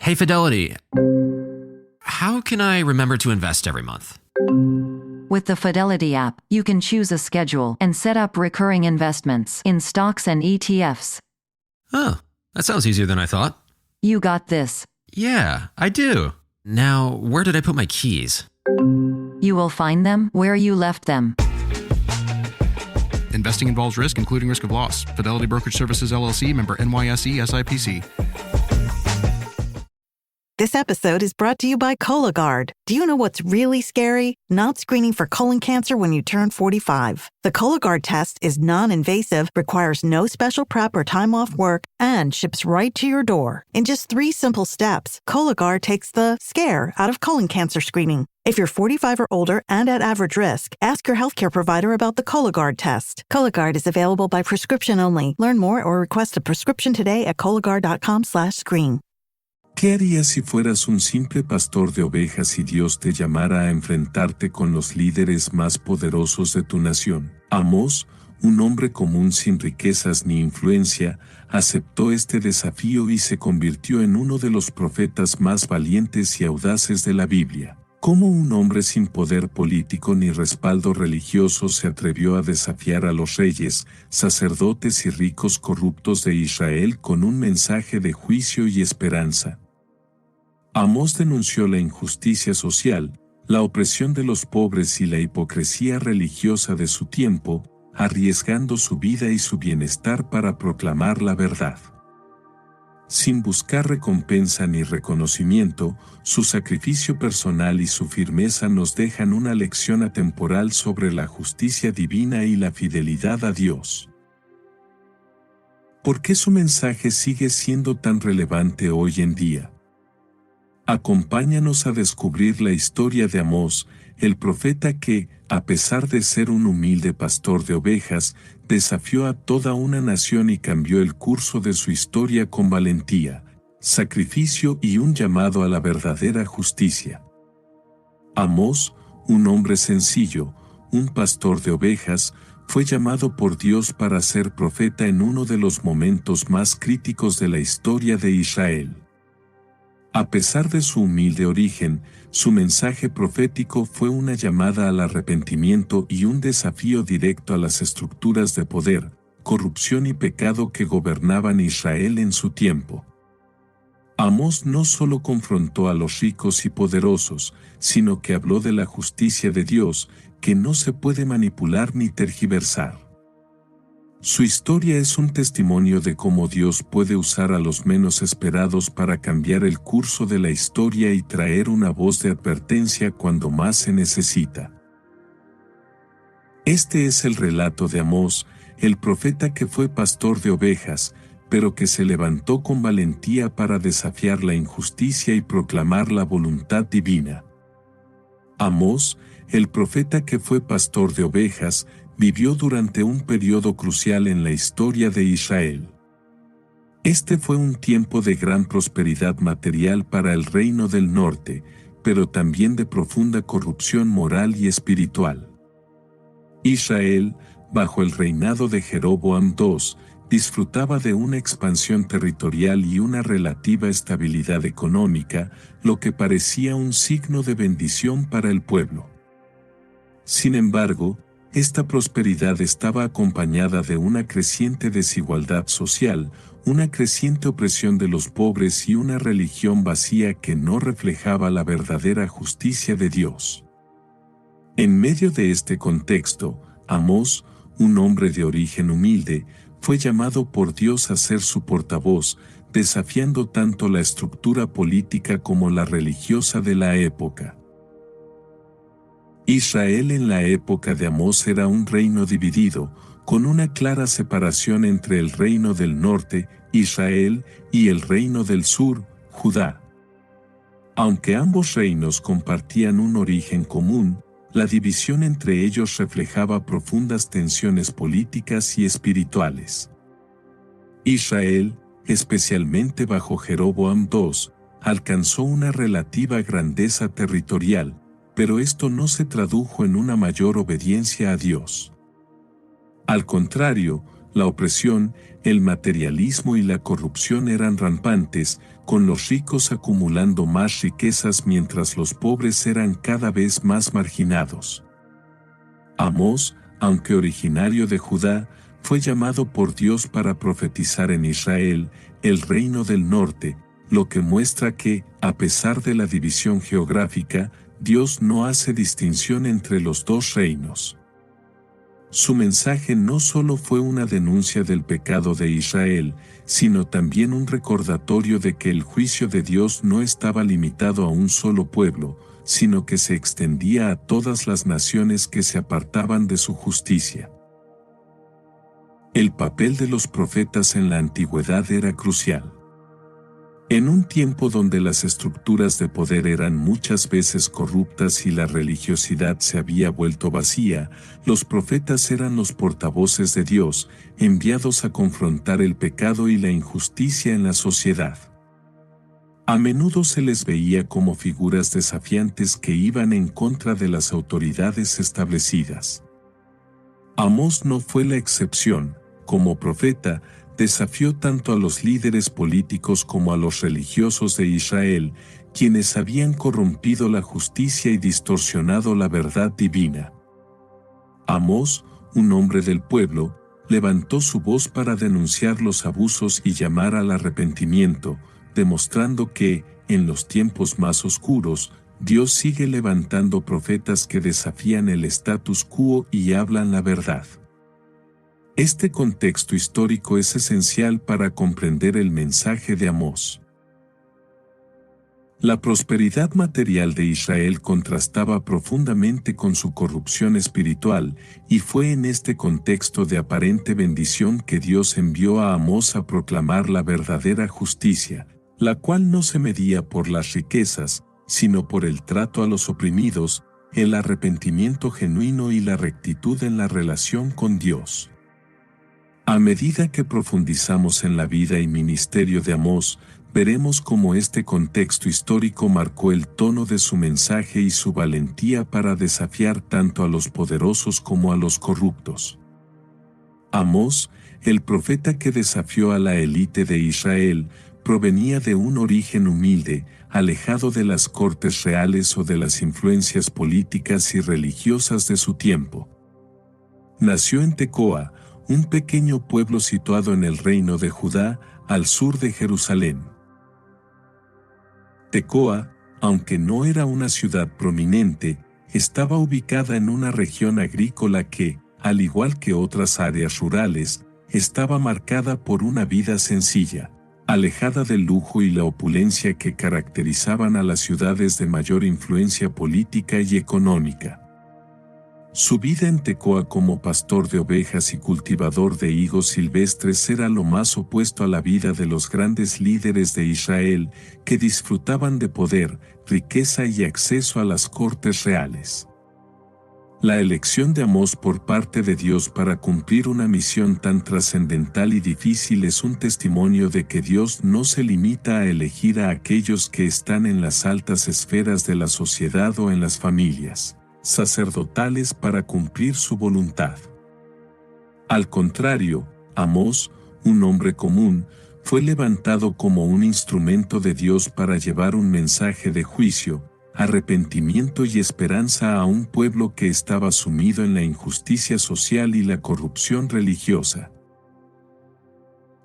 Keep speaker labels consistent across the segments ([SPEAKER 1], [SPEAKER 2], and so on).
[SPEAKER 1] Hey, Fidelity. How can I remember to invest every month?
[SPEAKER 2] With the Fidelity app, you can choose a schedule and set up recurring investments in stocks and ETFs.
[SPEAKER 1] Oh, that sounds easier than I thought.
[SPEAKER 2] You got this.
[SPEAKER 1] Yeah, I do. Now, where did I put my keys?
[SPEAKER 2] You will find them where you left them.
[SPEAKER 3] Investing involves risk, including risk of loss. Fidelity Brokerage Services, LLC, member NYSE, SIPC.
[SPEAKER 4] This episode is brought to you by Cologuard. Do you know what's really scary? Not screening for colon cancer when you turn 45. The Cologuard test is non-invasive, requires no special prep or time off work, and ships right to your door. In just 3 simple steps, Cologuard takes the scare out of colon cancer screening. If you're 45 or older and at average risk, ask your healthcare provider about the Cologuard test. Cologuard is available by prescription only. Learn more or request a prescription today at Cologuard.com/screen.
[SPEAKER 5] ¿Qué harías si fueras un simple pastor de ovejas y Dios te llamara a enfrentarte con los líderes más poderosos de tu nación? Amós, un hombre común sin riquezas ni influencia, aceptó este desafío y se convirtió en uno de los profetas más valientes y audaces de la Biblia. ¿Cómo un hombre sin poder político ni respaldo religioso se atrevió a desafiar a los reyes, sacerdotes y ricos corruptos de Israel con un mensaje de juicio y esperanza? Amós denunció la injusticia social, la opresión de los pobres y la hipocresía religiosa de su tiempo, arriesgando su vida y su bienestar para proclamar la verdad. Sin buscar recompensa ni reconocimiento, su sacrificio personal y su firmeza nos dejan una lección atemporal sobre la justicia divina y la fidelidad a Dios. ¿Por qué su mensaje sigue siendo tan relevante hoy en día? Acompáñanos a descubrir la historia de Amós, el profeta que, a pesar de ser un humilde pastor de ovejas, desafió a toda una nación y cambió el curso de su historia con valentía, sacrificio y un llamado a la verdadera justicia. Amós, un hombre sencillo, un pastor de ovejas, fue llamado por Dios para ser profeta en uno de los momentos más críticos de la historia de Israel. A pesar de su humilde origen, su mensaje profético fue una llamada al arrepentimiento y un desafío directo a las estructuras de poder, corrupción y pecado que gobernaban Israel en su tiempo. Amós no solo confrontó a los ricos y poderosos, sino que habló de la justicia de Dios, que no se puede manipular ni tergiversar. Su historia es un testimonio de cómo Dios puede usar a los menos esperados para cambiar el curso de la historia y traer una voz de advertencia cuando más se necesita. Este es el relato de Amós, el profeta que fue pastor de ovejas, pero que se levantó con valentía para desafiar la injusticia y proclamar la voluntad divina. Amós, el profeta que fue pastor de ovejas, vivió durante un periodo crucial en la historia de Israel. Este fue un tiempo de gran prosperidad material para el reino del norte, pero también de profunda corrupción moral y espiritual. Israel, bajo el reinado de Jeroboam II, disfrutaba de una expansión territorial y una relativa estabilidad económica, lo que parecía un signo de bendición para el pueblo. Sin embargo, esta prosperidad estaba acompañada de una creciente desigualdad social, una creciente opresión de los pobres y una religión vacía que no reflejaba la verdadera justicia de Dios. En medio de este contexto, Amós, un hombre de origen humilde, fue llamado por Dios a ser su portavoz, desafiando tanto la estructura política como la religiosa de la época. Israel en la época de Amós era un reino dividido, con una clara separación entre el reino del norte, Israel, y el reino del sur, Judá. Aunque ambos reinos compartían un origen común, la división entre ellos reflejaba profundas tensiones políticas y espirituales. Israel, especialmente bajo Jeroboam II, alcanzó una relativa grandeza territorial, pero esto no se tradujo en una mayor obediencia a Dios. Al contrario, la opresión, el materialismo y la corrupción eran rampantes, con los ricos acumulando más riquezas mientras los pobres eran cada vez más marginados. Amós, aunque originario de Judá, fue llamado por Dios para profetizar en Israel, el reino del norte, lo que muestra que, a pesar de la división geográfica, Dios no hace distinción entre los dos reinos. Su mensaje no solo fue una denuncia del pecado de Israel, sino también un recordatorio de que el juicio de Dios no estaba limitado a un solo pueblo, sino que se extendía a todas las naciones que se apartaban de su justicia. El papel de los profetas en la antigüedad era crucial. En un tiempo donde las estructuras de poder eran muchas veces corruptas y la religiosidad se había vuelto vacía, los profetas eran los portavoces de Dios, enviados a confrontar el pecado y la injusticia en la sociedad. A menudo se les veía como figuras desafiantes que iban en contra de las autoridades establecidas. Amós no fue la excepción. Como profeta, desafió tanto a los líderes políticos como a los religiosos de Israel, quienes habían corrompido la justicia y distorsionado la verdad divina. Amós, un hombre del pueblo, levantó su voz para denunciar los abusos y llamar al arrepentimiento, demostrando que, en los tiempos más oscuros, Dios sigue levantando profetas que desafían el status quo y hablan la verdad. Este contexto histórico es esencial para comprender el mensaje de Amós. La prosperidad material de Israel contrastaba profundamente con su corrupción espiritual, y fue en este contexto de aparente bendición que Dios envió a Amós a proclamar la verdadera justicia, la cual no se medía por las riquezas, sino por el trato a los oprimidos, el arrepentimiento genuino y la rectitud en la relación con Dios. A medida que profundizamos en la vida y ministerio de Amós, veremos cómo este contexto histórico marcó el tono de su mensaje y su valentía para desafiar tanto a los poderosos como a los corruptos. Amós, el profeta que desafió a la élite de Israel, provenía de un origen humilde, alejado de las cortes reales o de las influencias políticas y religiosas de su tiempo. Nació en Tecoa, un pequeño pueblo situado en el reino de Judá, al sur de Jerusalén. Tecoa, aunque no era una ciudad prominente, estaba ubicada en una región agrícola que, al igual que otras áreas rurales, estaba marcada por una vida sencilla, alejada del lujo y la opulencia que caracterizaban a las ciudades de mayor influencia política y económica. Su vida en Tecoa como pastor de ovejas y cultivador de higos silvestres era lo más opuesto a la vida de los grandes líderes de Israel, que disfrutaban de poder, riqueza y acceso a las cortes reales. La elección de Amós por parte de Dios para cumplir una misión tan trascendental y difícil es un testimonio de que Dios no se limita a elegir a aquellos que están en las altas esferas de la sociedad o en las familias sacerdotales para cumplir su voluntad. Al contrario, Amós, un hombre común, fue levantado como un instrumento de Dios para llevar un mensaje de juicio, arrepentimiento y esperanza a un pueblo que estaba sumido en la injusticia social y la corrupción religiosa.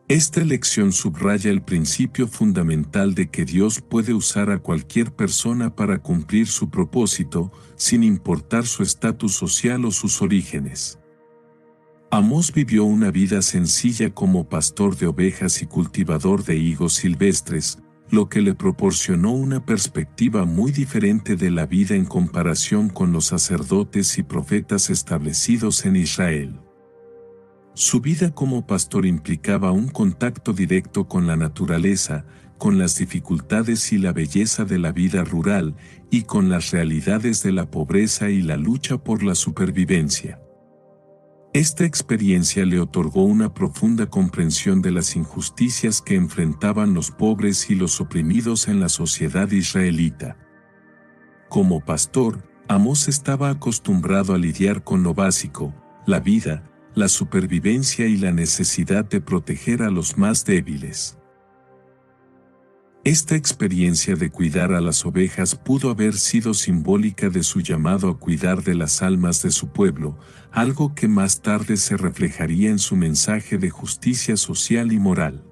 [SPEAKER 5] Esta elección subraya el principio fundamental de que Dios puede usar a cualquier persona para cumplir su propósito, sin importar su estatus social o sus orígenes. Amós vivió una vida sencilla como pastor de ovejas y cultivador de higos silvestres, lo que le proporcionó una perspectiva muy diferente de la vida en comparación con los sacerdotes y profetas establecidos en Israel. Su vida como pastor implicaba un contacto directo con la naturaleza, con las dificultades y la belleza de la vida rural, y con las realidades de la pobreza y la lucha por la supervivencia. Esta experiencia le otorgó una profunda comprensión de las injusticias que enfrentaban los pobres y los oprimidos en la sociedad israelita. Como pastor, Amós estaba acostumbrado a lidiar con lo básico, la vida, la supervivencia y la necesidad de proteger a los más débiles. Esta experiencia de cuidar a las ovejas pudo haber sido simbólica de su llamado a cuidar de las almas de su pueblo, algo que más tarde se reflejaría en su mensaje de justicia social y moral.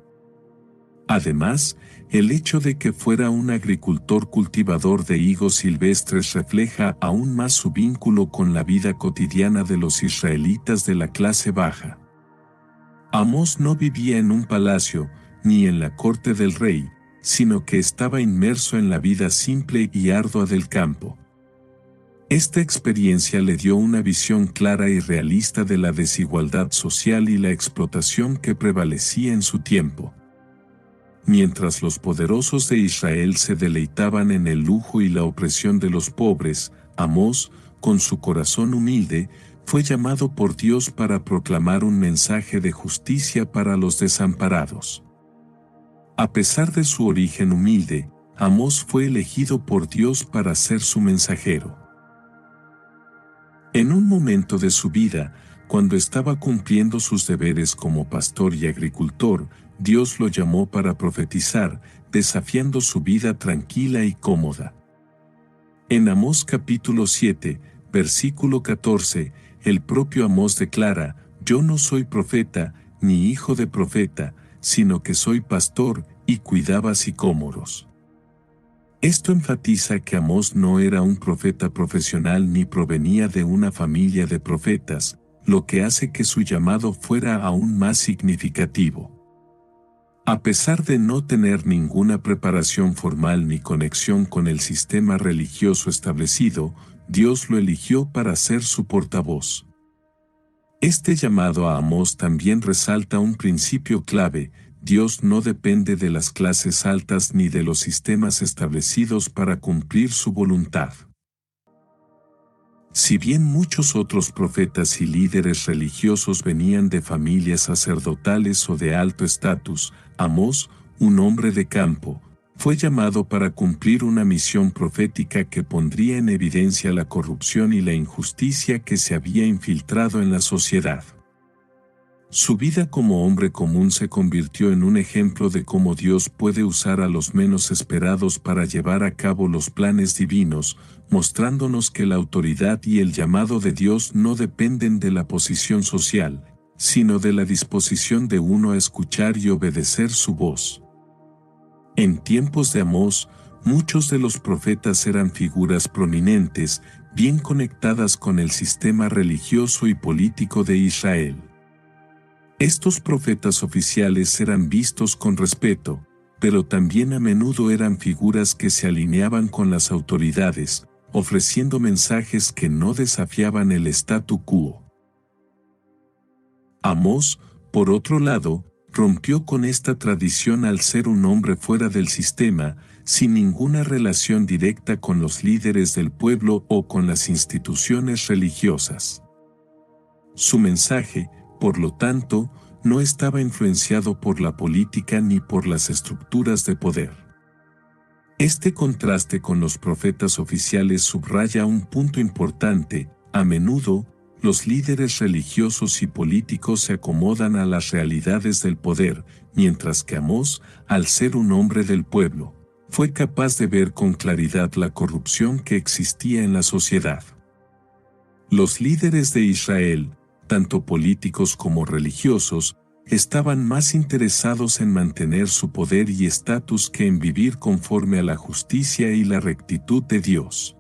[SPEAKER 5] Además, el hecho de que fuera un agricultor cultivador de higos silvestres refleja aún más su vínculo con la vida cotidiana de los israelitas de la clase baja. Amós no vivía en un palacio, ni en la corte del rey, sino que estaba inmerso en la vida simple y ardua del campo. Esta experiencia le dio una visión clara y realista de la desigualdad social y la explotación que prevalecía en su tiempo. Mientras los poderosos de Israel se deleitaban en el lujo y la opresión de los pobres, Amós, con su corazón humilde, fue llamado por Dios para proclamar un mensaje de justicia para los desamparados. A pesar de su origen humilde, Amós fue elegido por Dios para ser su mensajero. En un momento de su vida, cuando estaba cumpliendo sus deberes como pastor y agricultor, Dios lo llamó para profetizar, desafiando su vida tranquila y cómoda. En Amós capítulo 7, versículo 14, el propio Amós declara: «Yo no soy profeta, ni hijo de profeta, sino que soy pastor, y cuidaba sicómoros». Esto enfatiza que Amós no era un profeta profesional ni provenía de una familia de profetas, lo que hace que su llamado fuera aún más significativo. A pesar de no tener ninguna preparación formal ni conexión con el sistema religioso establecido, Dios lo eligió para ser su portavoz. Este llamado a Amós también resalta un principio clave: Dios no depende de las clases altas ni de los sistemas establecidos para cumplir su voluntad. Si bien muchos otros profetas y líderes religiosos venían de familias sacerdotales o de alto estatus, Amós, un hombre de campo, fue llamado para cumplir una misión profética que pondría en evidencia la corrupción y la injusticia que se había infiltrado en la sociedad. Su vida como hombre común se convirtió en un ejemplo de cómo Dios puede usar a los menos esperados para llevar a cabo los planes divinos, mostrándonos que la autoridad y el llamado de Dios no dependen de la posición social, sino de la disposición de uno a escuchar y obedecer su voz. En tiempos de Amós, muchos de los profetas eran figuras prominentes, bien conectadas con el sistema religioso y político de Israel. Estos profetas oficiales eran vistos con respeto, pero también a menudo eran figuras que se alineaban con las autoridades, ofreciendo mensajes que no desafiaban el statu quo. Amós, por otro lado, rompió con esta tradición al ser un hombre fuera del sistema, sin ninguna relación directa con los líderes del pueblo o con las instituciones religiosas. Su mensaje, por lo tanto, no estaba influenciado por la política ni por las estructuras de poder. Este contraste con los profetas oficiales subraya un punto importante: a menudo, los líderes religiosos y políticos se acomodan a las realidades del poder, mientras que Amós, al ser un hombre del pueblo, fue capaz de ver con claridad la corrupción que existía en la sociedad. Los líderes de Israel, tanto políticos como religiosos, estaban más interesados en mantener su poder y estatus que en vivir conforme a la justicia y la rectitud de Dios.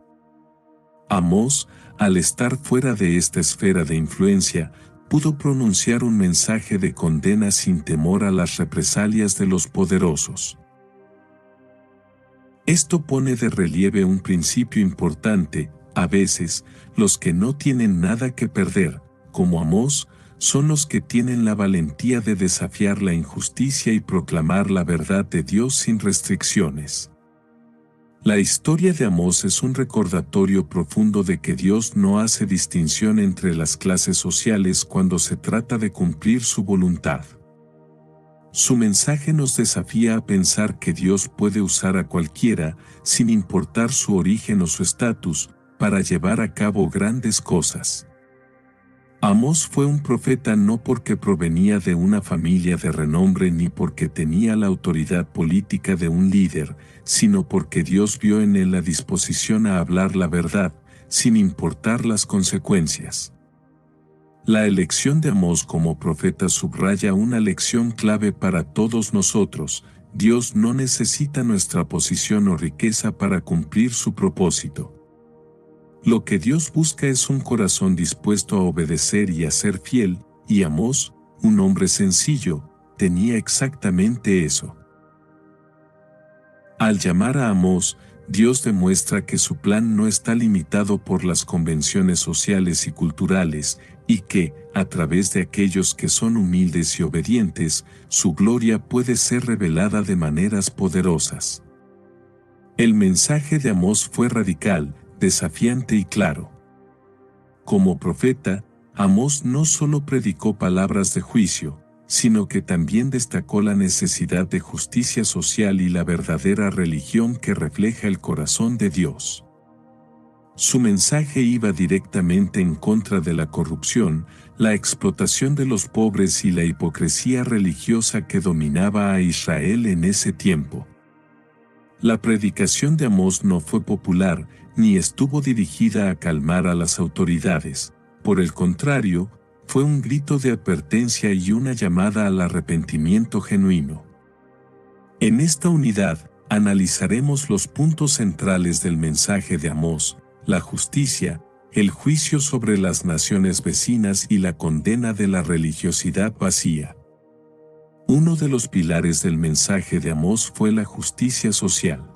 [SPEAKER 5] Amós, al estar fuera de esta esfera de influencia, pudo pronunciar un mensaje de condena sin temor a las represalias de los poderosos. Esto pone de relieve un principio importante: a veces, los que no tienen nada que perder, como Amós, son los que tienen la valentía de desafiar la injusticia y proclamar la verdad de Dios sin restricciones. La historia de Amós es un recordatorio profundo de que Dios no hace distinción entre las clases sociales cuando se trata de cumplir su voluntad. Su mensaje nos desafía a pensar que Dios puede usar a cualquiera, sin importar su origen o su estatus, para llevar a cabo grandes cosas. Amós fue un profeta no porque provenía de una familia de renombre ni porque tenía la autoridad política de un líder, sino porque Dios vio en él la disposición a hablar la verdad, sin importar las consecuencias. La elección de Amós como profeta subraya una lección clave para todos nosotros: Dios no necesita nuestra posición o riqueza para cumplir su propósito. Lo que Dios busca es un corazón dispuesto a obedecer y a ser fiel, y Amós, un hombre sencillo, tenía exactamente eso. Al llamar a Amós, Dios demuestra que su plan no está limitado por las convenciones sociales y culturales, y que, a través de aquellos que son humildes y obedientes, su gloria puede ser revelada de maneras poderosas. El mensaje de Amós fue radical, desafiante y claro. Como profeta, Amós no solo predicó palabras de juicio, sino que también destacó la necesidad de justicia social y la verdadera religión que refleja el corazón de Dios. Su mensaje iba directamente en contra de la corrupción, la explotación de los pobres y la hipocresía religiosa que dominaba a Israel en ese tiempo. La predicación de Amós no fue popular, ni estuvo dirigida a calmar a las autoridades. Por el contrario, fue un grito de advertencia y una llamada al arrepentimiento genuino. En esta unidad, analizaremos los puntos centrales del mensaje de Amós: la justicia, el juicio sobre las naciones vecinas y la condena de la religiosidad vacía. Uno de los pilares del mensaje de Amós fue la justicia social.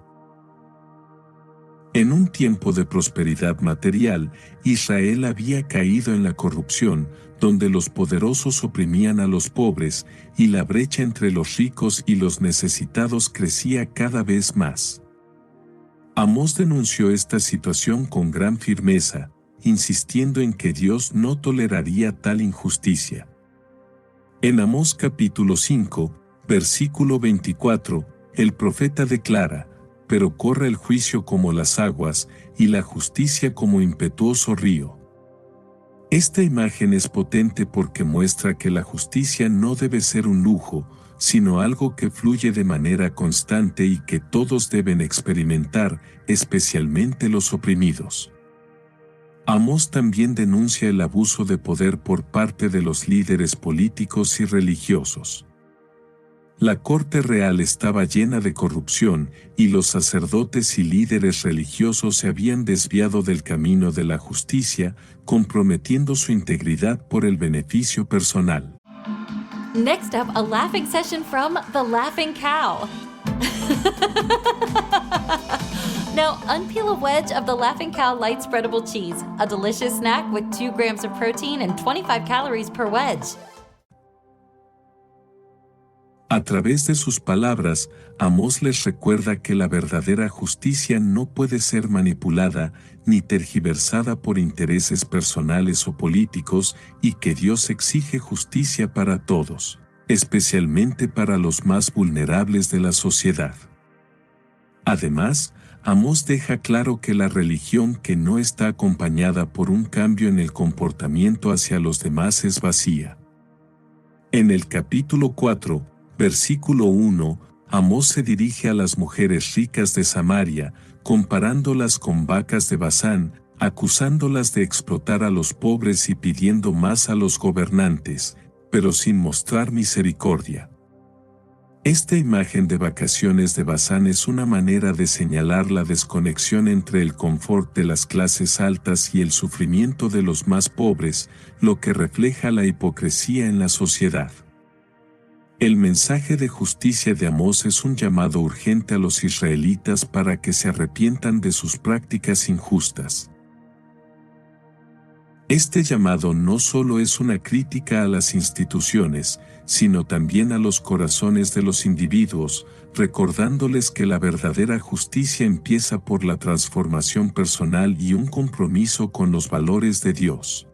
[SPEAKER 5] En un tiempo de prosperidad material, Israel había caído en la corrupción, donde los poderosos oprimían a los pobres, y la brecha entre los ricos y los necesitados crecía cada vez más. Amós denunció esta situación con gran firmeza, insistiendo en que Dios no toleraría tal injusticia. En Amós capítulo 5, versículo 24, el profeta declara: «Pero corre el juicio como las aguas, y la justicia como impetuoso río». Esta imagen es potente porque muestra que la justicia no debe ser un lujo, sino algo que fluye de manera constante y que todos deben experimentar, especialmente los oprimidos. Amós también denuncia el abuso de poder por parte de los líderes políticos y religiosos. La corte real estaba llena de corrupción, y los sacerdotes y líderes religiosos se habían desviado del camino de la justicia, comprometiendo su integridad por el beneficio personal.
[SPEAKER 6] Next up, a laughing session from The Laughing Cow. Now, unpeel a wedge of The Laughing Cow light spreadable cheese, a delicious snack with 2 grams of protein and 25 calories per wedge.
[SPEAKER 5] A través de sus palabras, Amós les recuerda que la verdadera justicia no puede ser manipulada ni tergiversada por intereses personales o políticos, y que Dios exige justicia para todos, especialmente para los más vulnerables de la sociedad. Además, Amós deja claro que la religión que no está acompañada por un cambio en el comportamiento hacia los demás es vacía. En el capítulo 4, versículo 1, Amós se dirige a las mujeres ricas de Samaria, comparándolas con vacas de Basán, acusándolas de explotar a los pobres y pidiendo más a los gobernantes, pero sin mostrar misericordia. Esta imagen de vacaciones de Basán es una manera de señalar la desconexión entre el confort de las clases altas y el sufrimiento de los más pobres, lo que refleja la hipocresía en la sociedad. El mensaje de justicia de Amós es un llamado urgente a los israelitas para que se arrepientan de sus prácticas injustas. Este llamado no solo es una crítica a las instituciones, sino también a los corazones de los individuos, recordándoles que la verdadera justicia empieza por la transformación personal y un compromiso con los valores de Dios.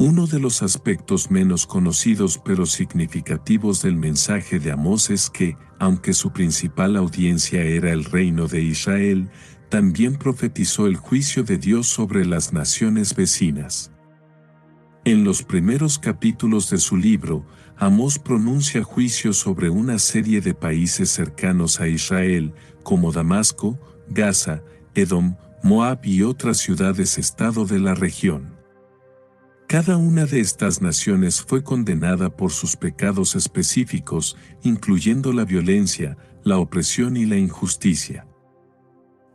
[SPEAKER 5] Uno de los aspectos menos conocidos pero significativos del mensaje de Amós es que, aunque su principal audiencia era el reino de Israel, también profetizó el juicio de Dios sobre las naciones vecinas. En los primeros capítulos de su libro, Amós pronuncia juicio sobre una serie de países cercanos a Israel, como Damasco, Gaza, Edom, Moab y otras ciudades-estado de la región. Cada una de estas naciones fue condenada por sus pecados específicos, incluyendo la violencia, la opresión y la injusticia.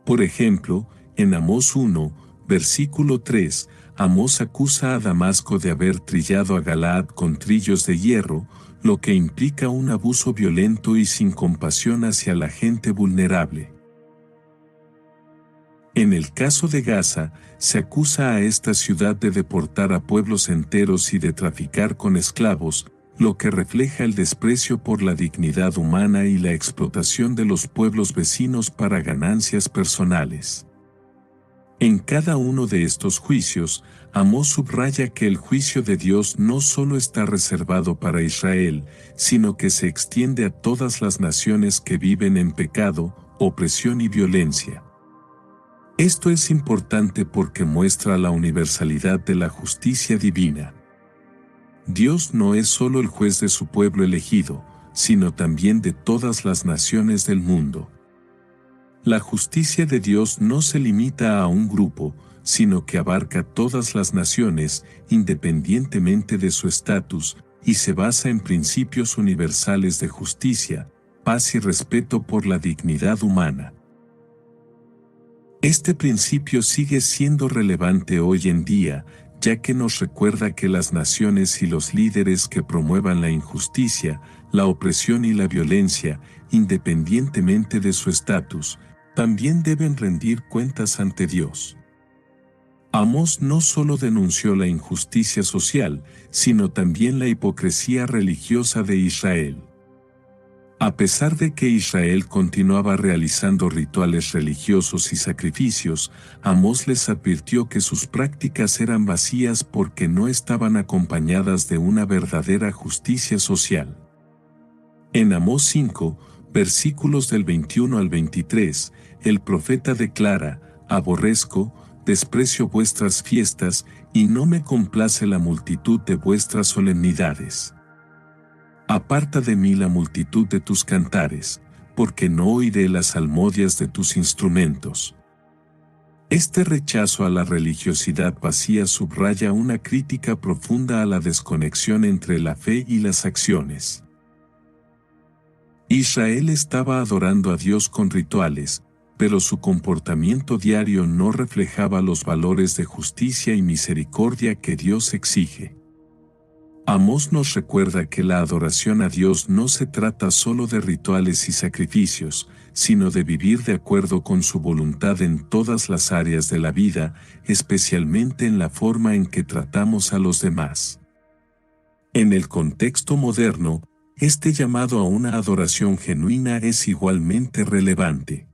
[SPEAKER 5] Por ejemplo, en Amós 1, versículo 3, Amós acusa a Damasco de haber trillado a Galaad con trillos de hierro, lo que implica un abuso violento y sin compasión hacia la gente vulnerable. En el caso de Gaza, se acusa a esta ciudad de deportar a pueblos enteros y de traficar con esclavos, lo que refleja el desprecio por la dignidad humana y la explotación de los pueblos vecinos para ganancias personales. En cada uno de estos juicios, Amós subraya que el juicio de Dios no solo está reservado para Israel, sino que se extiende a todas las naciones que viven en pecado, opresión y violencia. Esto es importante porque muestra la universalidad de la justicia divina. Dios no es solo el juez de su pueblo elegido, sino también de todas las naciones del mundo. La justicia de Dios no se limita a un grupo, sino que abarca todas las naciones, independientemente de su estatus, y se basa en principios universales de justicia, paz y respeto por la dignidad humana. Este principio sigue siendo relevante hoy en día, ya que nos recuerda que las naciones y los líderes que promuevan la injusticia, la opresión y la violencia, independientemente de su estatus, también deben rendir cuentas ante Dios. Amós no solo denunció la injusticia social, sino también la hipocresía religiosa de Israel. A pesar de que Israel continuaba realizando rituales religiosos y sacrificios, Amós les advirtió que sus prácticas eran vacías porque no estaban acompañadas de una verdadera justicia social. En Amós 5, versículos del 21 al 23, el profeta declara: «Aborrezco, desprecio vuestras fiestas, y no me complace la multitud de vuestras solemnidades. Aparta de mí la multitud de tus cantares, porque no oiré las salmodias de tus instrumentos». Este rechazo a la religiosidad vacía subraya una crítica profunda a la desconexión entre la fe y las acciones. Israel estaba adorando a Dios con rituales, pero su comportamiento diario no reflejaba los valores de justicia y misericordia que Dios exige. Amós nos recuerda que la adoración a Dios no se trata solo de rituales y sacrificios, sino de vivir de acuerdo con su voluntad en todas las áreas de la vida, especialmente en la forma en que tratamos a los demás. En el contexto moderno, este llamado a una adoración genuina es igualmente relevante.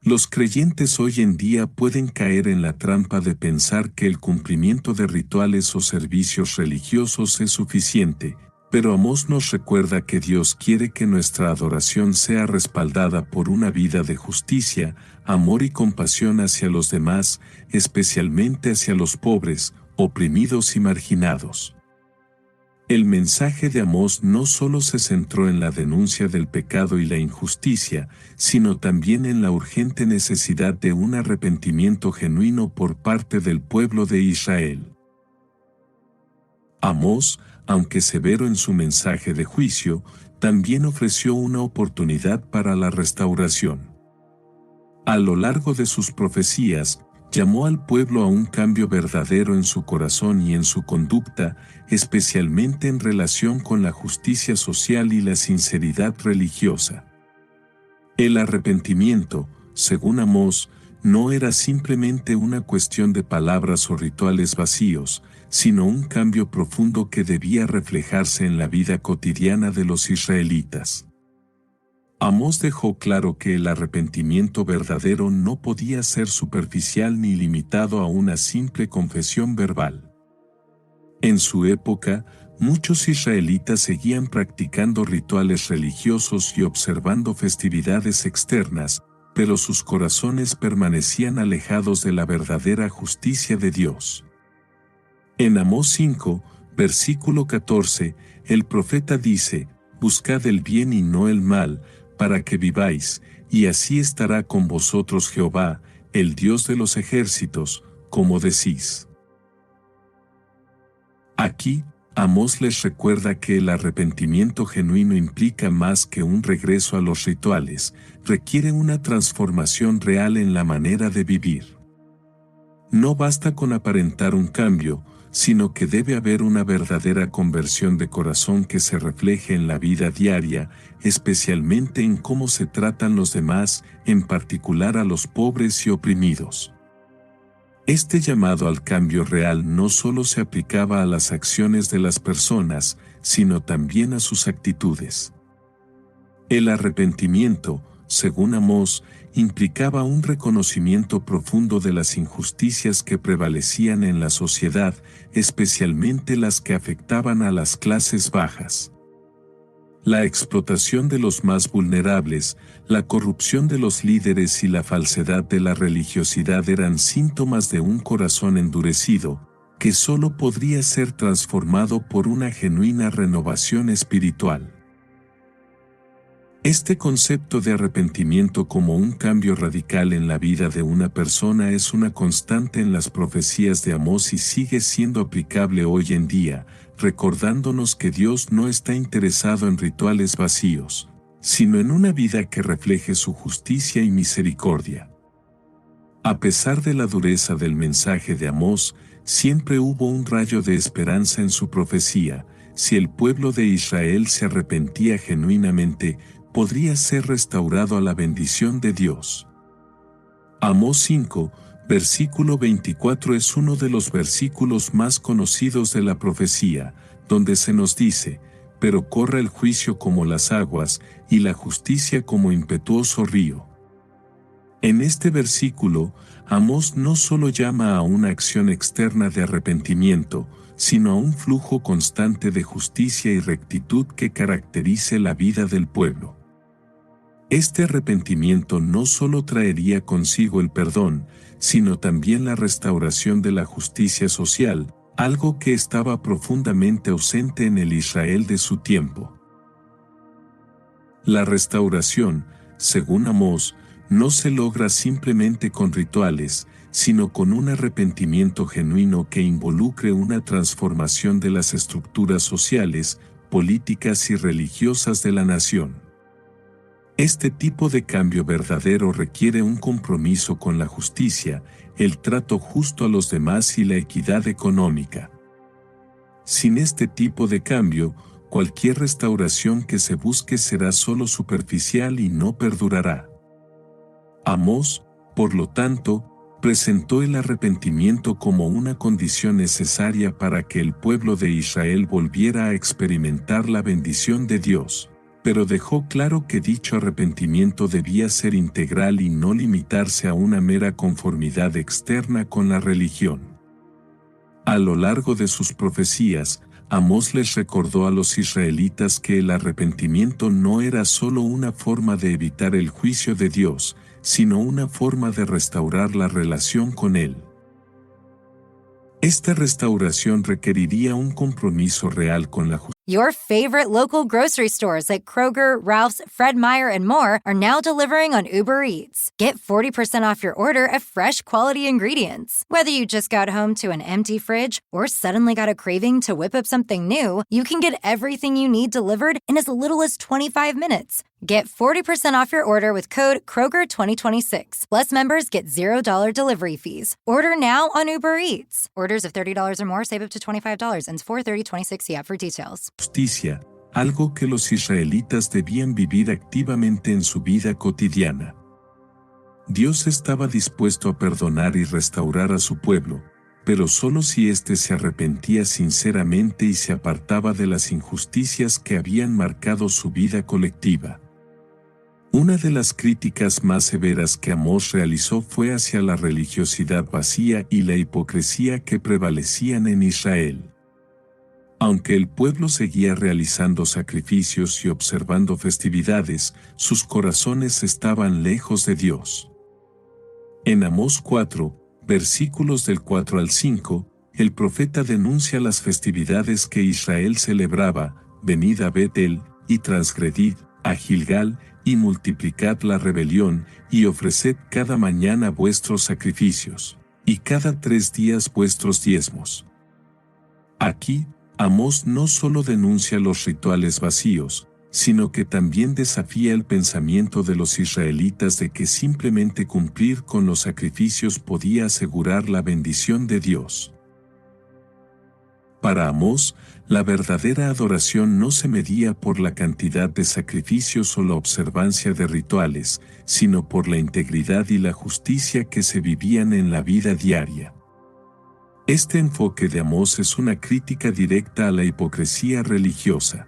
[SPEAKER 5] Los creyentes hoy en día pueden caer en la trampa de pensar que el cumplimiento de rituales o servicios religiosos es suficiente, pero Amós nos recuerda que Dios quiere que nuestra adoración sea respaldada por una vida de justicia, amor y compasión hacia los demás, especialmente hacia los pobres, oprimidos y marginados. El mensaje de Amós no solo se centró en la denuncia del pecado y la injusticia, sino también en la urgente necesidad de un arrepentimiento genuino por parte del pueblo de Israel. Amós, aunque severo en su mensaje de juicio, también ofreció una oportunidad para la restauración. A lo largo de sus profecías, llamó al pueblo a un cambio verdadero en su corazón y en su conducta, especialmente en relación con la justicia social y la sinceridad religiosa. El arrepentimiento, según Amós, no era simplemente una cuestión de palabras o rituales vacíos, sino un cambio profundo que debía reflejarse en la vida cotidiana de los israelitas. Amós dejó claro que el arrepentimiento verdadero no podía ser superficial ni limitado a una simple confesión verbal. En su época, muchos israelitas seguían practicando rituales religiosos y observando festividades externas, pero sus corazones permanecían alejados de la verdadera justicia de Dios. En Amós 5, versículo 14, el profeta dice: Buscad el bien y no el mal, para que viváis, y así estará con vosotros Jehová, el Dios de los ejércitos, como decís. Aquí, Amós les recuerda que el arrepentimiento genuino implica más que un regreso a los rituales, requiere una transformación real en la manera de vivir. No basta con aparentar un cambio, sino que debe haber una verdadera conversión de corazón que se refleje en la vida diaria, especialmente en cómo se tratan los demás, en particular a los pobres y oprimidos. Este llamado al cambio real no solo se aplicaba a las acciones de las personas, sino también a sus actitudes. El arrepentimiento, según Amós, implicaba un reconocimiento profundo de las injusticias que prevalecían en la sociedad, especialmente las que afectaban a las clases bajas. La explotación de los más vulnerables, la corrupción de los líderes y la falsedad de la religiosidad eran síntomas de un corazón endurecido, que solo podría ser transformado por una genuina renovación espiritual. Este concepto de arrepentimiento como un cambio radical en la vida de una persona es una constante en las profecías de Amós y sigue siendo aplicable hoy en día, recordándonos que Dios no está interesado en rituales vacíos, sino en una vida que refleje su justicia y misericordia. A pesar de la dureza del mensaje de Amós, siempre hubo un rayo de esperanza en su profecía. Si el pueblo de Israel se arrepentía genuinamente, podría ser restaurado a la bendición de Dios. Amós 5, versículo 24 es uno de los versículos más conocidos de la profecía, donde se nos dice: pero corra el juicio como las aguas, y la justicia como impetuoso río. En este versículo, Amós no solo llama a una acción externa de arrepentimiento, sino a un flujo constante de justicia y rectitud que caracterice la vida del pueblo. Este arrepentimiento no solo traería consigo el perdón, sino también la restauración de la justicia social, algo que estaba profundamente ausente en el Israel de su tiempo. La restauración, según Amós, no se logra simplemente con rituales, sino con un arrepentimiento genuino que involucre una transformación de las estructuras sociales, políticas y religiosas de la nación. Este tipo de cambio verdadero requiere un compromiso con la justicia, el trato justo a los demás y la equidad económica. Sin este tipo de cambio, cualquier restauración que se busque será solo superficial y no perdurará. Amós, por lo tanto, presentó el arrepentimiento como una condición necesaria para que el pueblo de Israel volviera a experimentar la bendición de Dios, pero dejó claro que dicho arrepentimiento debía ser integral y no limitarse a una mera conformidad externa con la religión. A lo largo de sus profecías, Amós les recordó a los israelitas que el arrepentimiento no era solo una forma de evitar el juicio de Dios, sino una forma de restaurar la relación con Él. Esta restauración requeriría un compromiso real con la justicia.
[SPEAKER 7] Your favorite local grocery stores like Kroger, Ralph's, Fred Meyer, and more are now delivering on Uber Eats. Get 40% off your order of fresh, quality ingredients. Whether you just got home to an empty fridge or suddenly got a craving to whip up something new, you can get everything you need delivered in as little as 25 minutes. Get 40% off your order with code Kroger2026. Plus, members get $0 delivery fees. Order now on Uber Eats. Orders of $30 or more save up to $25 and $4.30.26 see app for details.
[SPEAKER 5] Justicia, algo que los israelitas debían vivir activamente en su vida cotidiana. Dios estaba dispuesto a perdonar y restaurar a su pueblo, pero solo si éste se arrepentía sinceramente y se apartaba de las injusticias que habían marcado su vida colectiva. Una de las críticas más severas que Amós realizó fue hacia la religiosidad vacía y la hipocresía que prevalecían en Israel. Aunque el pueblo seguía realizando sacrificios y observando festividades, sus corazones estaban lejos de Dios. En Amós 4, versículos del 4 al 5, el profeta denuncia las festividades que Israel celebraba: venid a Betel, y transgredid, a Gilgal, y multiplicad la rebelión, y ofreced cada mañana vuestros sacrificios, y cada 3 días vuestros diezmos. Aquí, Amós no solo denuncia los rituales vacíos, sino que también desafía el pensamiento de los israelitas de que simplemente cumplir con los sacrificios podía asegurar la bendición de Dios. Para Amós, la verdadera adoración no se medía por la cantidad de sacrificios o la observancia de rituales, sino por la integridad y la justicia que se vivían en la vida diaria. Este enfoque de Amós es una crítica directa a la hipocresía religiosa.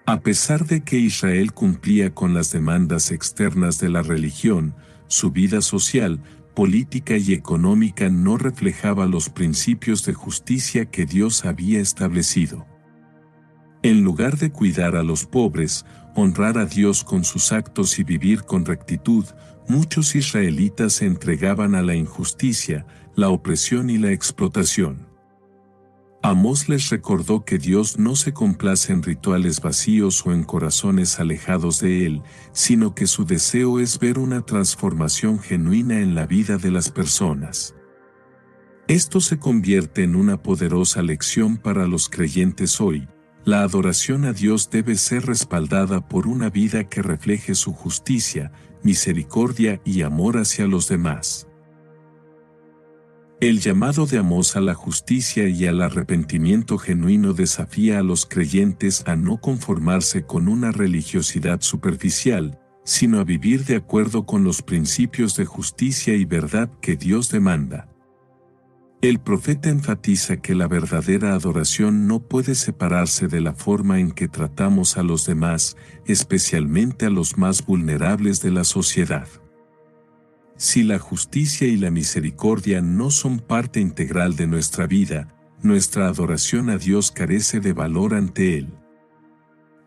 [SPEAKER 5] A pesar de que Israel cumplía con las demandas externas de la religión, su vida social, política y económica no reflejaba los principios de justicia que Dios había establecido. En lugar de cuidar a los pobres, honrar a Dios con sus actos y vivir con rectitud, muchos israelitas se entregaban a la injusticia, la opresión y la explotación. Amós les recordó que Dios no se complace en rituales vacíos o en corazones alejados de Él, sino que su deseo es ver una transformación genuina en la vida de las personas. Esto se convierte en una poderosa lección para los creyentes hoy. La adoración a Dios debe ser respaldada por una vida que refleje su justicia, misericordia y amor hacia los demás. El llamado de Amós a la justicia y al arrepentimiento genuino desafía a los creyentes a no conformarse con una religiosidad superficial, sino a vivir de acuerdo con los principios de justicia y verdad que Dios demanda. El profeta enfatiza que la verdadera adoración no puede separarse de la forma en que tratamos a los demás, especialmente a los más vulnerables de la sociedad. Si la justicia y la misericordia no son parte integral de nuestra vida, nuestra adoración a Dios carece de valor ante Él.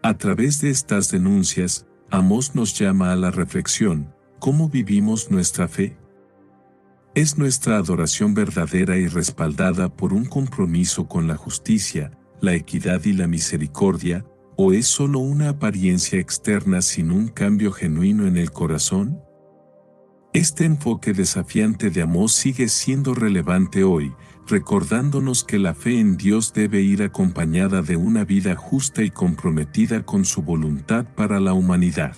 [SPEAKER 5] A través de estas denuncias, Amós nos llama a la reflexión: ¿cómo vivimos nuestra fe? ¿Es nuestra adoración verdadera y respaldada por un compromiso con la justicia, la equidad y la misericordia, o es solo una apariencia externa sin un cambio genuino en el corazón? Este enfoque desafiante de Amós sigue siendo relevante hoy, recordándonos que la fe en Dios debe ir acompañada de una vida justa y comprometida con su voluntad para la humanidad.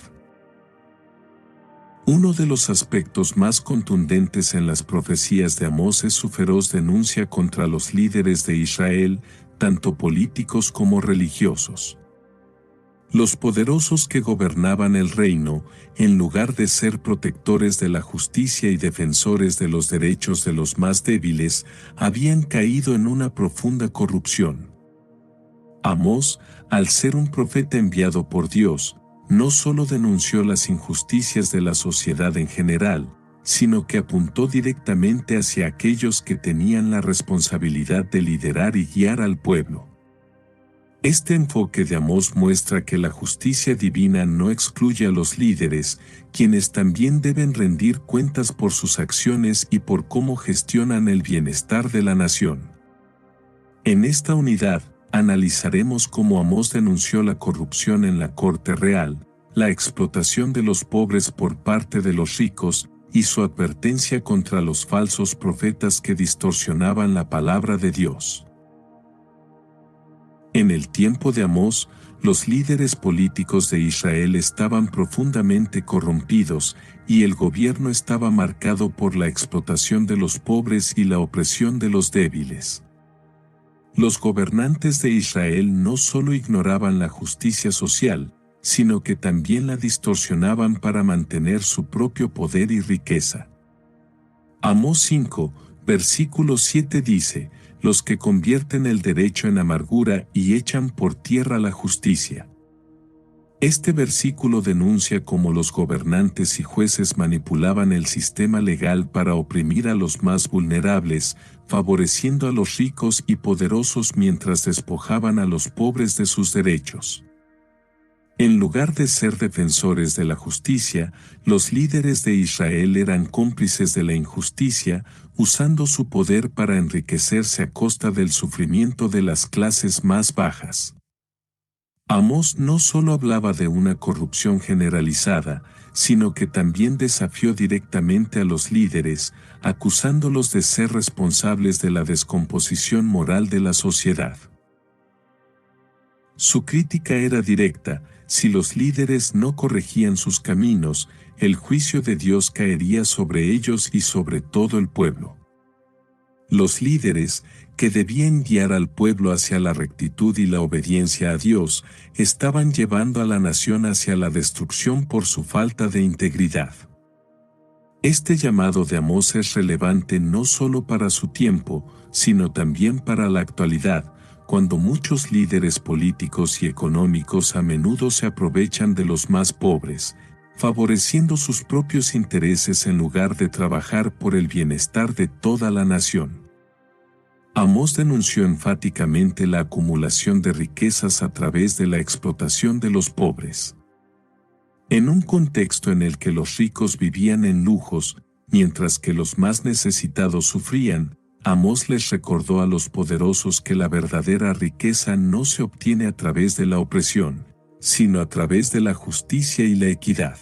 [SPEAKER 5] Uno de los aspectos más contundentes en las profecías de Amós es su feroz denuncia contra los líderes de Israel, tanto políticos como religiosos. Los poderosos que gobernaban el reino, en lugar de ser protectores de la justicia y defensores de los derechos de los más débiles, habían caído en una profunda corrupción. Amós, al ser un profeta enviado por Dios, no solo denunció las injusticias de la sociedad en general, sino que apuntó directamente hacia aquellos que tenían la responsabilidad de liderar y guiar al pueblo. Este enfoque de Amós muestra que la justicia divina no excluye a los líderes, quienes también deben rendir cuentas por sus acciones y por cómo gestionan el bienestar de la nación. En esta unidad, analizaremos cómo Amós denunció la corrupción en la corte real, la explotación de los pobres por parte de los ricos, y su advertencia contra los falsos profetas que distorsionaban la palabra de Dios. En el tiempo de Amós, los líderes políticos de Israel estaban profundamente corrompidos y el gobierno estaba marcado por la explotación de los pobres y la opresión de los débiles. Los gobernantes de Israel no solo ignoraban la justicia social, sino que también la distorsionaban para mantener su propio poder y riqueza. Amós 5, versículo 7 dice: los que convierten el derecho en amargura y echan por tierra la justicia. Este versículo denuncia cómo los gobernantes y jueces manipulaban el sistema legal para oprimir a los más vulnerables, favoreciendo a los ricos y poderosos mientras despojaban a los pobres de sus derechos. En lugar de ser defensores de la justicia, los líderes de Israel eran cómplices de la injusticia, usando su poder para enriquecerse a costa del sufrimiento de las clases más bajas. Amós no solo hablaba de una corrupción generalizada, sino que también desafió directamente a los líderes, acusándolos de ser responsables de la descomposición moral de la sociedad. Su crítica era directa: si los líderes no corregían sus caminos, el juicio de Dios caería sobre ellos y sobre todo el pueblo. Los líderes, que debían guiar al pueblo hacia la rectitud y la obediencia a Dios, estaban llevando a la nación hacia la destrucción por su falta de integridad. Este llamado de Amós es relevante no solo para su tiempo, sino también para la actualidad, cuando muchos líderes políticos y económicos a menudo se aprovechan de los más pobres, favoreciendo sus propios intereses en lugar de trabajar por el bienestar de toda la nación. Amós denunció enfáticamente la acumulación de riquezas a través de la explotación de los pobres. En un contexto en el que los ricos vivían en lujos, mientras que los más necesitados sufrían, Amós les recordó a los poderosos que la verdadera riqueza no se obtiene a través de la opresión, sino a través de la justicia y la equidad.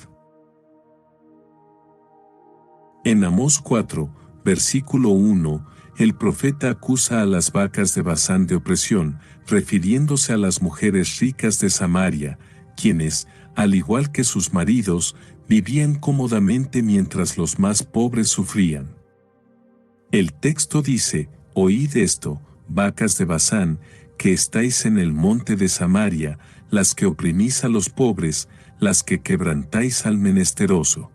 [SPEAKER 5] En Amós 4, versículo 1, el profeta acusa a las vacas de Basán de opresión, refiriéndose a las mujeres ricas de Samaria, quienes, al igual que sus maridos, vivían cómodamente mientras los más pobres sufrían. El texto dice: «Oíd esto, vacas de Basán, que estáis en el monte de Samaria, las que oprimís a los pobres, las que quebrantáis al menesteroso».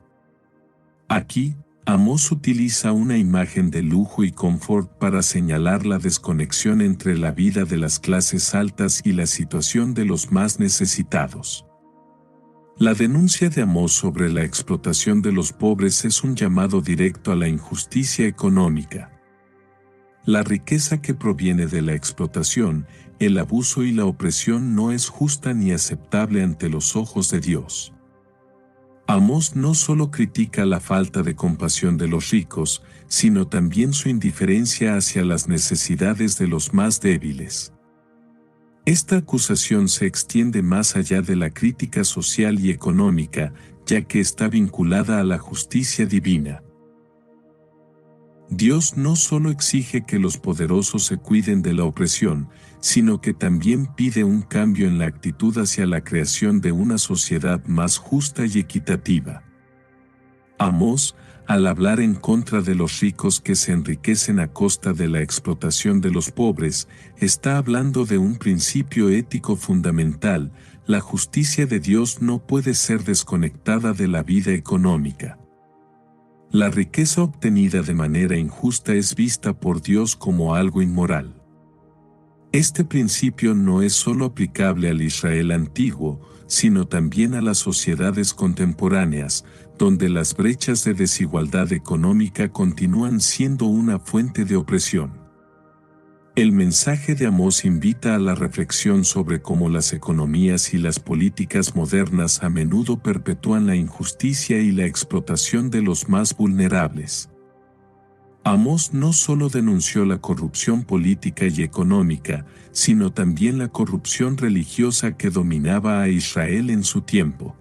[SPEAKER 5] Aquí, Amós utiliza una imagen de lujo y confort para señalar la desconexión entre la vida de las clases altas y la situación de los más necesitados. La denuncia de Amós sobre la explotación de los pobres es un llamado directo a la injusticia económica. La riqueza que proviene de la explotación, el abuso y la opresión no es justa ni aceptable ante los ojos de Dios. Amós no solo critica la falta de compasión de los ricos, sino también su indiferencia hacia las necesidades de los más débiles. Esta acusación se extiende más allá de la crítica social y económica, ya que está vinculada a la justicia divina. Dios no solo exige que los poderosos se cuiden de la opresión, sino que también pide un cambio en la actitud hacia la creación de una sociedad más justa y equitativa. Amós, al hablar en contra de los ricos que se enriquecen a costa de la explotación de los pobres, está hablando de un principio ético fundamental: la justicia de Dios no puede ser desconectada de la vida económica. La riqueza obtenida de manera injusta es vista por Dios como algo inmoral. Este principio no es solo aplicable al Israel antiguo, sino también a las sociedades contemporáneas, donde las brechas de desigualdad económica continúan siendo una fuente de opresión. El mensaje de Amós invita a la reflexión sobre cómo las economías y las políticas modernas a menudo perpetúan la injusticia y la explotación de los más vulnerables. Amós no solo denunció la corrupción política y económica, sino también la corrupción religiosa que dominaba a Israel en su tiempo.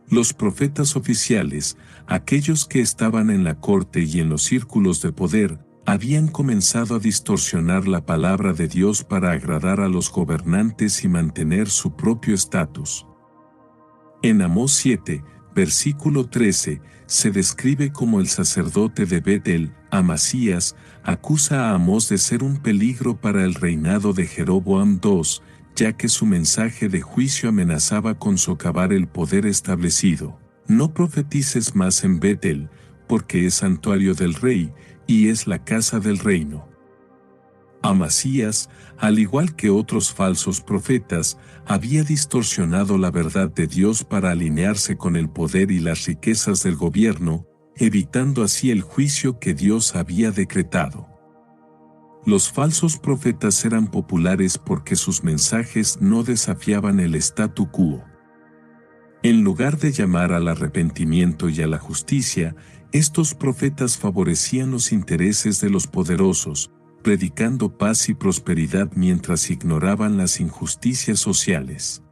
[SPEAKER 5] Los profetas oficiales, aquellos que estaban en la corte y en los círculos de poder, habían comenzado a distorsionar la palabra de Dios para agradar a los gobernantes y mantener su propio estatus. En Amós 7, versículo 13, se describe cómo el sacerdote de Bet-El, Amasías, acusa a Amós de ser un peligro para el reinado de Jeroboam II, ya que su mensaje de juicio amenazaba con socavar el poder establecido. No profetices más en Bet-El, porque es santuario del rey, y es la casa del reino. Amasías, al igual que otros falsos profetas, había distorsionado la verdad de Dios para alinearse con el poder y las riquezas del gobierno, evitando así el juicio que Dios había decretado. Los falsos profetas eran populares porque sus mensajes no desafiaban el statu quo. En lugar de llamar al arrepentimiento y a la justicia, estos profetas favorecían los intereses de los poderosos, predicando paz y prosperidad mientras ignoraban las injusticias sociales.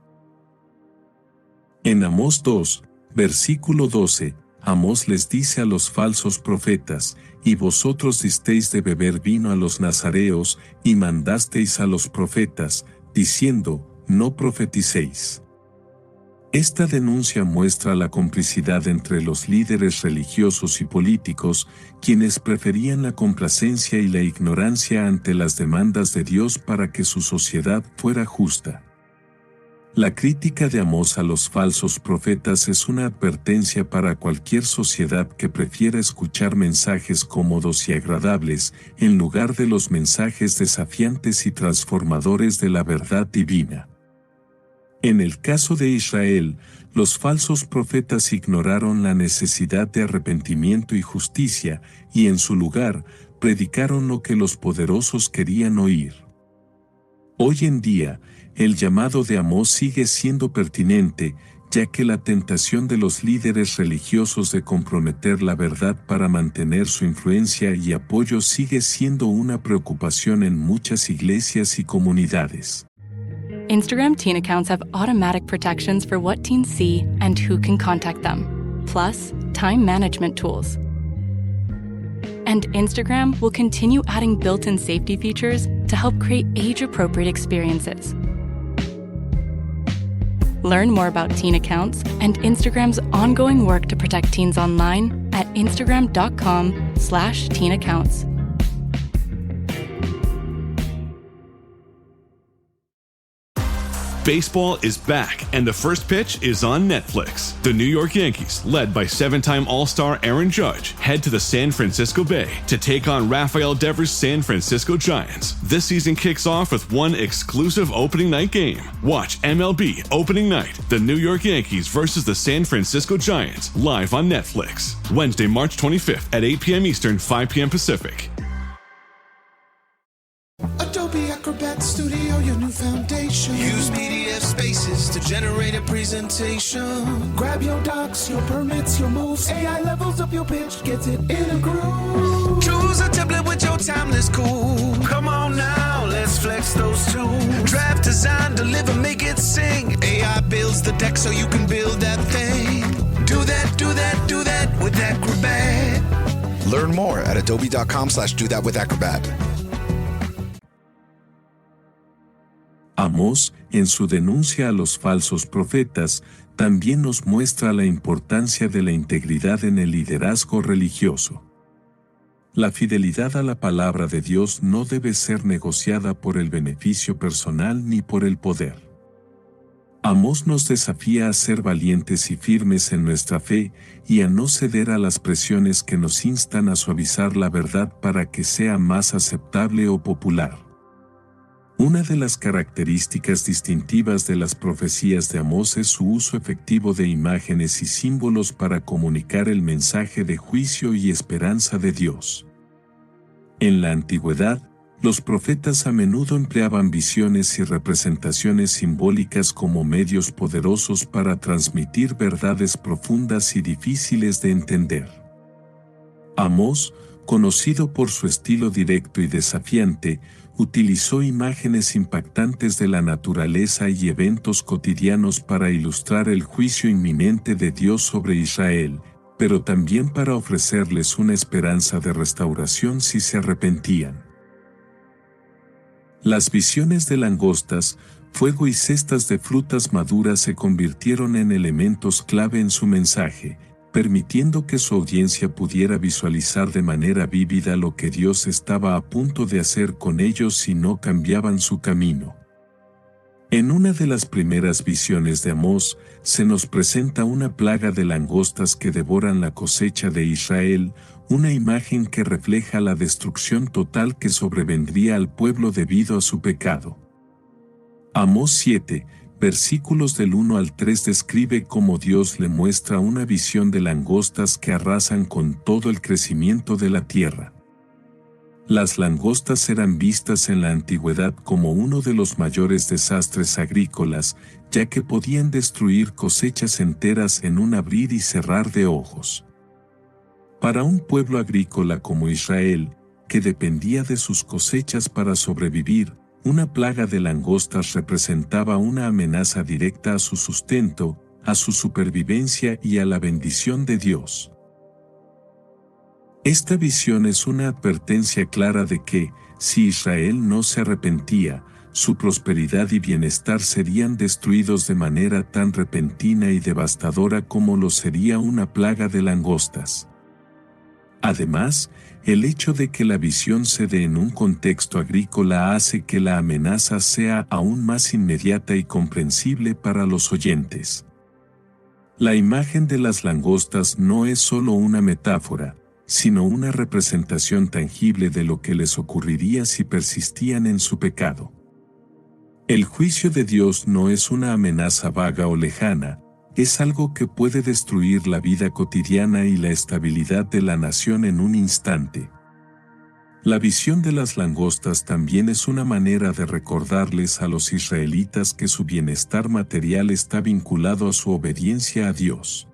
[SPEAKER 5] En Amós 2, versículo 12, Amós les dice a los falsos profetas: «Y vosotros disteis de beber vino a los nazareos, y mandasteis a los profetas, diciendo, no profeticéis». Esta denuncia muestra la complicidad entre los líderes religiosos y políticos, quienes preferían la complacencia y la ignorancia ante las demandas de Dios para que su sociedad fuera justa. La crítica de Amós a los falsos profetas es una advertencia para cualquier sociedad que prefiera escuchar mensajes cómodos y agradables, en lugar de los mensajes desafiantes y transformadores de la verdad divina. En el caso de Israel, los falsos profetas ignoraron la necesidad de arrepentimiento y justicia, y en su lugar, predicaron lo que los poderosos querían oír. Hoy en día, el llamado de Amós sigue siendo pertinente, ya que la tentación de los líderes religiosos de comprometer la verdad para mantener su influencia y apoyo sigue siendo una preocupación en muchas iglesias y comunidades.
[SPEAKER 8] Instagram teen accounts have automatic protections for what teens see and who can contact them, plus time management tools. And Instagram will continue adding built-in safety features to help create age-appropriate experiences. Learn more about teen accounts and Instagram's ongoing work to protect teens online at instagram.com/teenaccounts.
[SPEAKER 9] Baseball is back, and the first pitch is on Netflix. The New York Yankees, led by seven-time All-Star Aaron Judge, head to the San Francisco Bay to take on Rafael Devers' San Francisco Giants. This season kicks off with one exclusive opening night game. Watch MLB Opening Night, the New York Yankees versus the San Francisco Giants, live on Netflix. Wednesday, March 25th at 8 p.m. Eastern, 5 p.m. Pacific.
[SPEAKER 10] Adobe Acrobat Studio, your new foundation. Use PDF Spaces to generate a presentation. Grab your docs, your permits, your moves. AI levels up your pitch, gets it in a groove. Choose a template with your timeless cool. Come on now, let's flex those tools. Draft, design, deliver, make it sing. AI builds the deck so you can build that thing. Do that, do that, do that with Acrobat.
[SPEAKER 11] Learn more at adobe.com/do-that-with-Acrobat.
[SPEAKER 5] Amós, en su denuncia a los falsos profetas, también nos muestra la importancia de la integridad en el liderazgo religioso. La fidelidad a la palabra de Dios no debe ser negociada por el beneficio personal ni por el poder. Amós nos desafía a ser valientes y firmes en nuestra fe y a no ceder a las presiones que nos instan a suavizar la verdad para que sea más aceptable o popular. Una de las características distintivas de las profecías de Amós es su uso efectivo de imágenes y símbolos para comunicar el mensaje de juicio y esperanza de Dios. En la antigüedad, los profetas a menudo empleaban visiones y representaciones simbólicas como medios poderosos para transmitir verdades profundas y difíciles de entender. Amós, conocido por su estilo directo y desafiante, utilizó imágenes impactantes de la naturaleza y eventos cotidianos para ilustrar el juicio inminente de Dios sobre Israel, pero también para ofrecerles una esperanza de restauración si se arrepentían. Las visiones de langostas, fuego y cestas de frutas maduras se convirtieron en elementos clave en su mensaje, permitiendo que su audiencia pudiera visualizar de manera vívida lo que Dios estaba a punto de hacer con ellos si no cambiaban su camino. En una de las primeras visiones de Amós, se nos presenta una plaga de langostas que devoran la cosecha de Israel, una imagen que refleja la destrucción total que sobrevendría al pueblo debido a su pecado. Amós 7, versículos del 1 al 3 describe cómo Dios le muestra una visión de langostas que arrasan con todo el crecimiento de la tierra. Las langostas eran vistas en la antigüedad como uno de los mayores desastres agrícolas, ya que podían destruir cosechas enteras en un abrir y cerrar de ojos. Para un pueblo agrícola como Israel, que dependía de sus cosechas para sobrevivir, una plaga de langostas representaba una amenaza directa a su sustento, a su supervivencia y a la bendición de Dios. Esta visión es una advertencia clara de que, si Israel no se arrepentía, su prosperidad y bienestar serían destruidos de manera tan repentina y devastadora como lo sería una plaga de langostas. Además, el hecho de que la visión se dé en un contexto agrícola hace que la amenaza sea aún más inmediata y comprensible para los oyentes. La imagen de las langostas no es solo una metáfora, sino una representación tangible de lo que les ocurriría si persistían en su pecado. El juicio de Dios no es una amenaza vaga o lejana, es algo que puede destruir la vida cotidiana y la estabilidad de la nación en un instante. La visión de las langostas también es una manera de recordarles a los israelitas que su bienestar material está vinculado a su obediencia a Dios.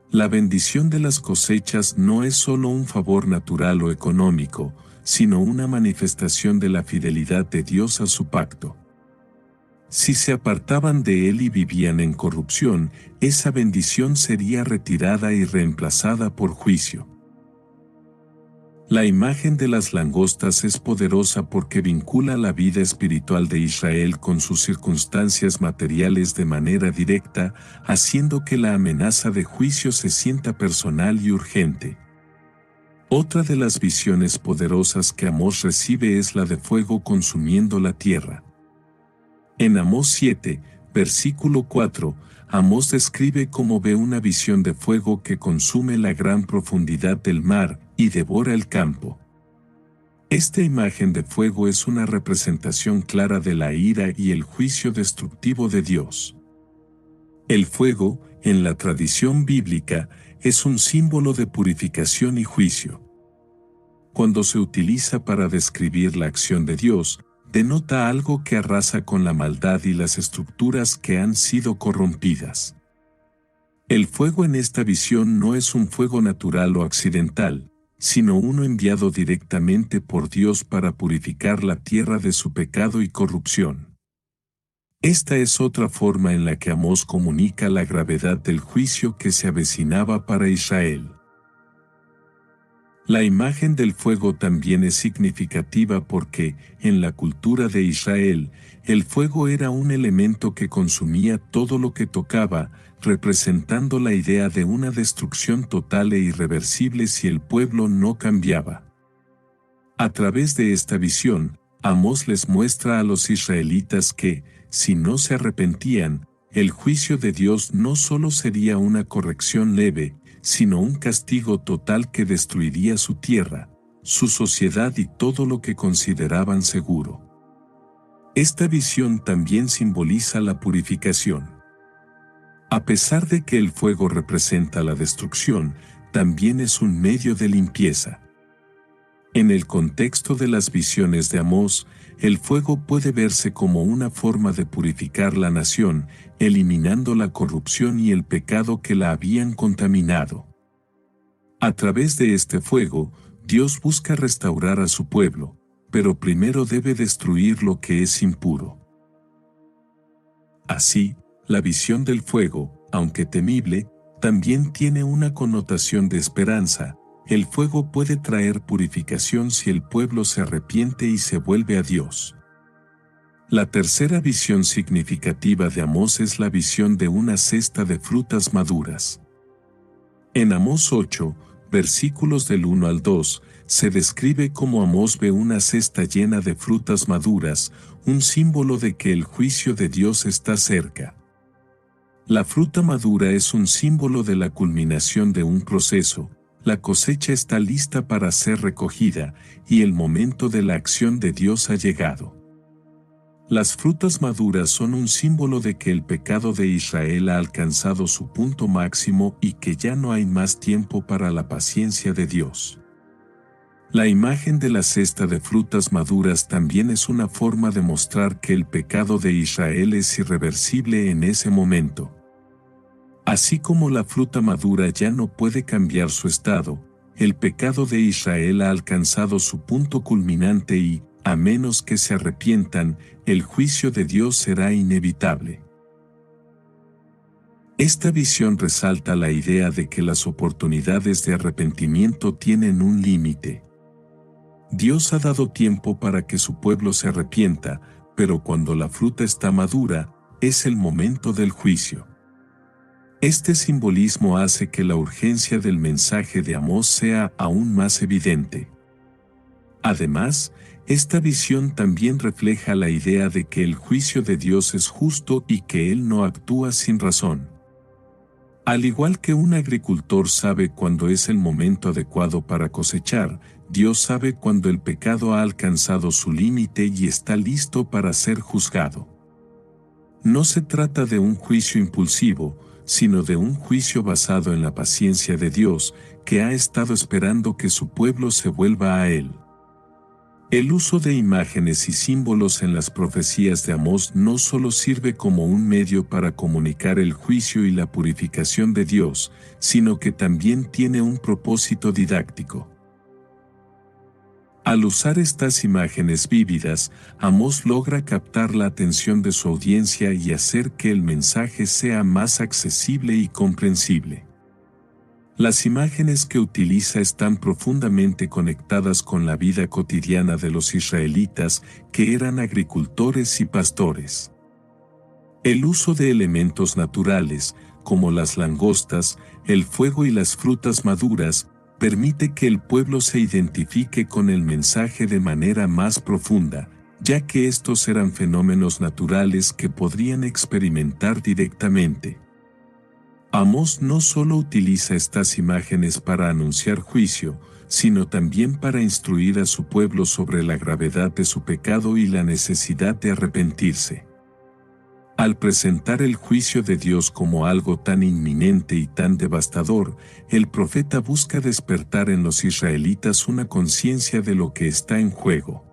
[SPEAKER 5] La bendición de las cosechas no es solo un favor natural o económico, sino una manifestación de la fidelidad de Dios a su pacto. Si se apartaban de él y vivían en corrupción, esa bendición sería retirada y reemplazada por juicio. La imagen de las langostas es poderosa porque vincula la vida espiritual de Israel con sus circunstancias materiales de manera directa, haciendo que la amenaza de juicio se sienta personal y urgente. Otra de las visiones poderosas que Amós recibe es la de fuego consumiendo la tierra. En Amós 7, versículo 4, Amós describe cómo ve una visión de fuego que consume la gran profundidad del mar y devora el campo. Esta imagen de fuego es una representación clara de la ira y el juicio destructivo de Dios. El fuego, en la tradición bíblica, es un símbolo de purificación y juicio. Cuando se utiliza para describir la acción de Dios, denota algo que arrasa con la maldad y las estructuras que han sido corrompidas. El fuego en esta visión no es un fuego natural o accidental, sino uno enviado directamente por Dios para purificar la tierra de su pecado y corrupción. Esta es otra forma en la que Amós comunica la gravedad del juicio que se avecinaba para Israel. La imagen del fuego también es significativa porque, en la cultura de Israel, el fuego era un elemento que consumía todo lo que tocaba, representando la idea de una destrucción total e irreversible si el pueblo no cambiaba. A través de esta visión, Amós les muestra a los israelitas que, si no se arrepentían, el juicio de Dios no solo sería una corrección leve, sino un castigo total que destruiría su tierra, su sociedad y todo lo que consideraban seguro. Esta visión también simboliza la purificación. A pesar de que el fuego representa la destrucción, también es un medio de limpieza. En el contexto de las visiones de Amós, el fuego puede verse como una forma de purificar la nación, eliminando la corrupción y el pecado que la habían contaminado. A través de este fuego, Dios busca restaurar a su pueblo, pero primero debe destruir lo que es impuro. Así, la visión del fuego, aunque temible, también tiene una connotación de esperanza. El fuego puede traer purificación si el pueblo se arrepiente y se vuelve a Dios. La tercera visión significativa de Amós es la visión de una cesta de frutas maduras. En Amós 8, versículos del 1 al 2, se describe cómo Amós ve una cesta llena de frutas maduras, un símbolo de que el juicio de Dios está cerca. La fruta madura es un símbolo de la culminación de un proceso. La cosecha está lista para ser recogida, y el momento de la acción de Dios ha llegado. Las frutas maduras son un símbolo de que el pecado de Israel ha alcanzado su punto máximo y que ya no hay más tiempo para la paciencia de Dios. La imagen de la cesta de frutas maduras también es una forma de mostrar que el pecado de Israel es irreversible en ese momento. Así como la fruta madura ya no puede cambiar su estado, el pecado de Israel ha alcanzado su punto culminante y, a menos que se arrepientan, el juicio de Dios será inevitable. Esta visión resalta la idea de que las oportunidades de arrepentimiento tienen un límite. Dios ha dado tiempo para que su pueblo se arrepienta, pero cuando la fruta está madura, es el momento del juicio. Este simbolismo hace que la urgencia del mensaje de Amós sea aún más evidente. Además, esta visión también refleja la idea de que el juicio de Dios es justo y que Él no actúa sin razón. Al igual que un agricultor sabe cuándo es el momento adecuado para cosechar, Dios sabe cuándo el pecado ha alcanzado su límite y está listo para ser juzgado. No se trata de un juicio impulsivo, sino de un juicio basado en la paciencia de Dios, que ha estado esperando que su pueblo se vuelva a Él. El uso de imágenes y símbolos en las profecías de Amós no solo sirve como un medio para comunicar el juicio y la purificación de Dios, sino que también tiene un propósito didáctico. Al usar estas imágenes vívidas, Amós logra captar la atención de su audiencia y hacer que el mensaje sea más accesible y comprensible. Las imágenes que utiliza están profundamente conectadas con la vida cotidiana de los israelitas, que eran agricultores y pastores. El uso de elementos naturales, como las langostas, el fuego y las frutas maduras, permite que el pueblo se identifique con el mensaje de manera más profunda, ya que estos eran fenómenos naturales que podrían experimentar directamente. Amós no solo utiliza estas imágenes para anunciar juicio, sino también para instruir a su pueblo sobre la gravedad de su pecado y la necesidad de arrepentirse. Al presentar el juicio de Dios como algo tan inminente y tan devastador, el profeta busca despertar en los israelitas una conciencia de lo que está en juego.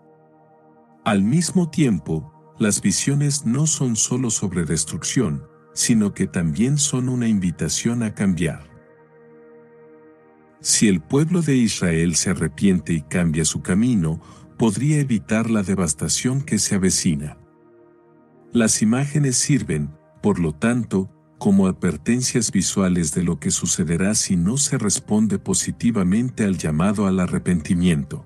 [SPEAKER 5] Al mismo tiempo, las visiones no son solo sobre destrucción, sino que también son una invitación a cambiar. Si el pueblo de Israel se arrepiente y cambia su camino, podría evitar la devastación que se avecina. Las imágenes sirven, por lo tanto, como advertencias visuales de lo que sucederá si no se responde positivamente al llamado al arrepentimiento.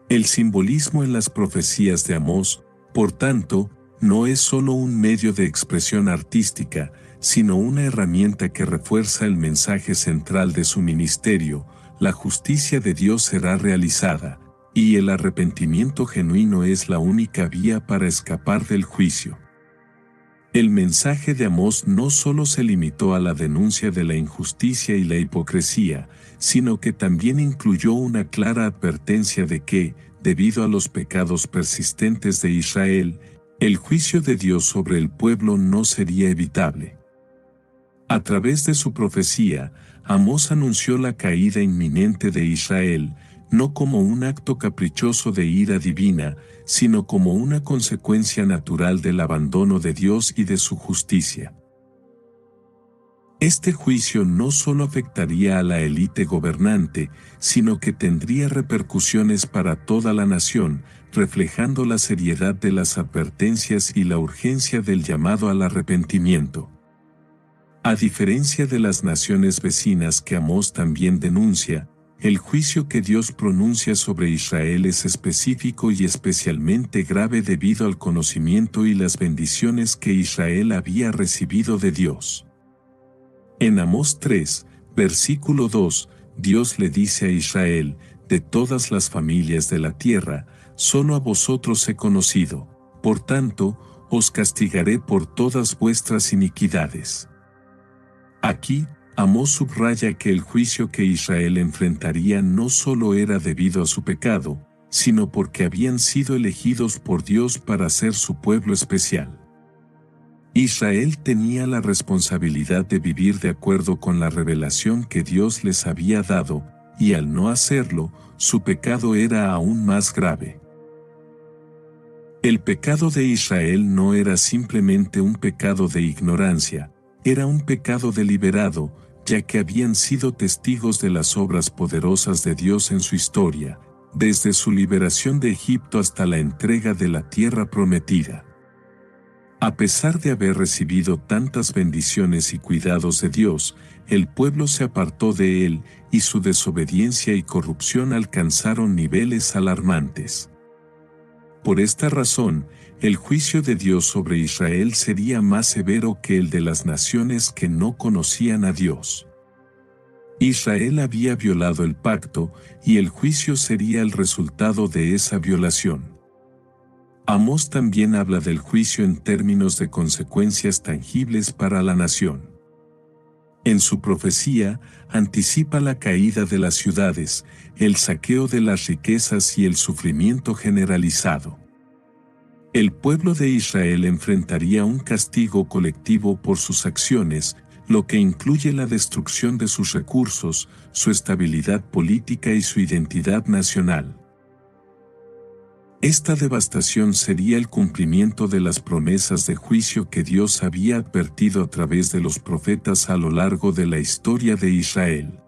[SPEAKER 5] El simbolismo en las profecías de Amós, por tanto, no es solo un medio de expresión artística, sino una herramienta que refuerza el mensaje central de su ministerio: la justicia de Dios será realizada, y el arrepentimiento genuino es la única vía para escapar del juicio. El mensaje de Amós no solo se limitó a la denuncia de la injusticia y la hipocresía, sino que también incluyó una clara advertencia de que, debido a los pecados persistentes de Israel, el juicio de Dios sobre el pueblo no sería evitable. A través de su profecía, Amós anunció la caída inminente de Israel, no como un acto caprichoso de ira divina, sino como una consecuencia natural del abandono de Dios y de su justicia. Este juicio no solo afectaría a la élite gobernante, sino que tendría repercusiones para toda la nación, reflejando la seriedad de las advertencias y la urgencia del llamado al arrepentimiento. A diferencia de las naciones vecinas que Amós también denuncia, el juicio que Dios pronuncia sobre Israel es específico y especialmente grave debido al conocimiento y las bendiciones que Israel había recibido de Dios. En Amós 3, versículo 2, Dios le dice a Israel: de todas las familias de la tierra, solo a vosotros he conocido, por tanto, os castigaré por todas vuestras iniquidades. Aquí, Amós subraya que el juicio que Israel enfrentaría no solo era debido a su pecado, sino porque habían sido elegidos por Dios para ser su pueblo especial. Israel tenía la responsabilidad de vivir de acuerdo con la revelación que Dios les había dado, y al no hacerlo, su pecado era aún más grave. El pecado de Israel no era simplemente un pecado de ignorancia, era un pecado deliberado, ya que habían sido testigos de las obras poderosas de Dios en su historia, desde su liberación de Egipto hasta la entrega de la tierra prometida. A pesar de haber recibido tantas bendiciones y cuidados de Dios, el pueblo se apartó de él, y su desobediencia y corrupción alcanzaron niveles alarmantes. Por esta razón, el juicio de Dios sobre Israel sería más severo que el de las naciones que no conocían a Dios. Israel había violado el pacto, y el juicio sería el resultado de esa violación. Amós también habla del juicio en términos de consecuencias tangibles para la nación. En su profecía, anticipa la caída de las ciudades, el saqueo de las riquezas y el sufrimiento generalizado. El pueblo de Israel enfrentaría un castigo colectivo por sus acciones, lo que incluye la destrucción de sus recursos, su estabilidad política y su identidad nacional. Esta devastación sería el cumplimiento de las promesas de juicio que Dios había advertido a través de los profetas a lo largo de la historia de Israel.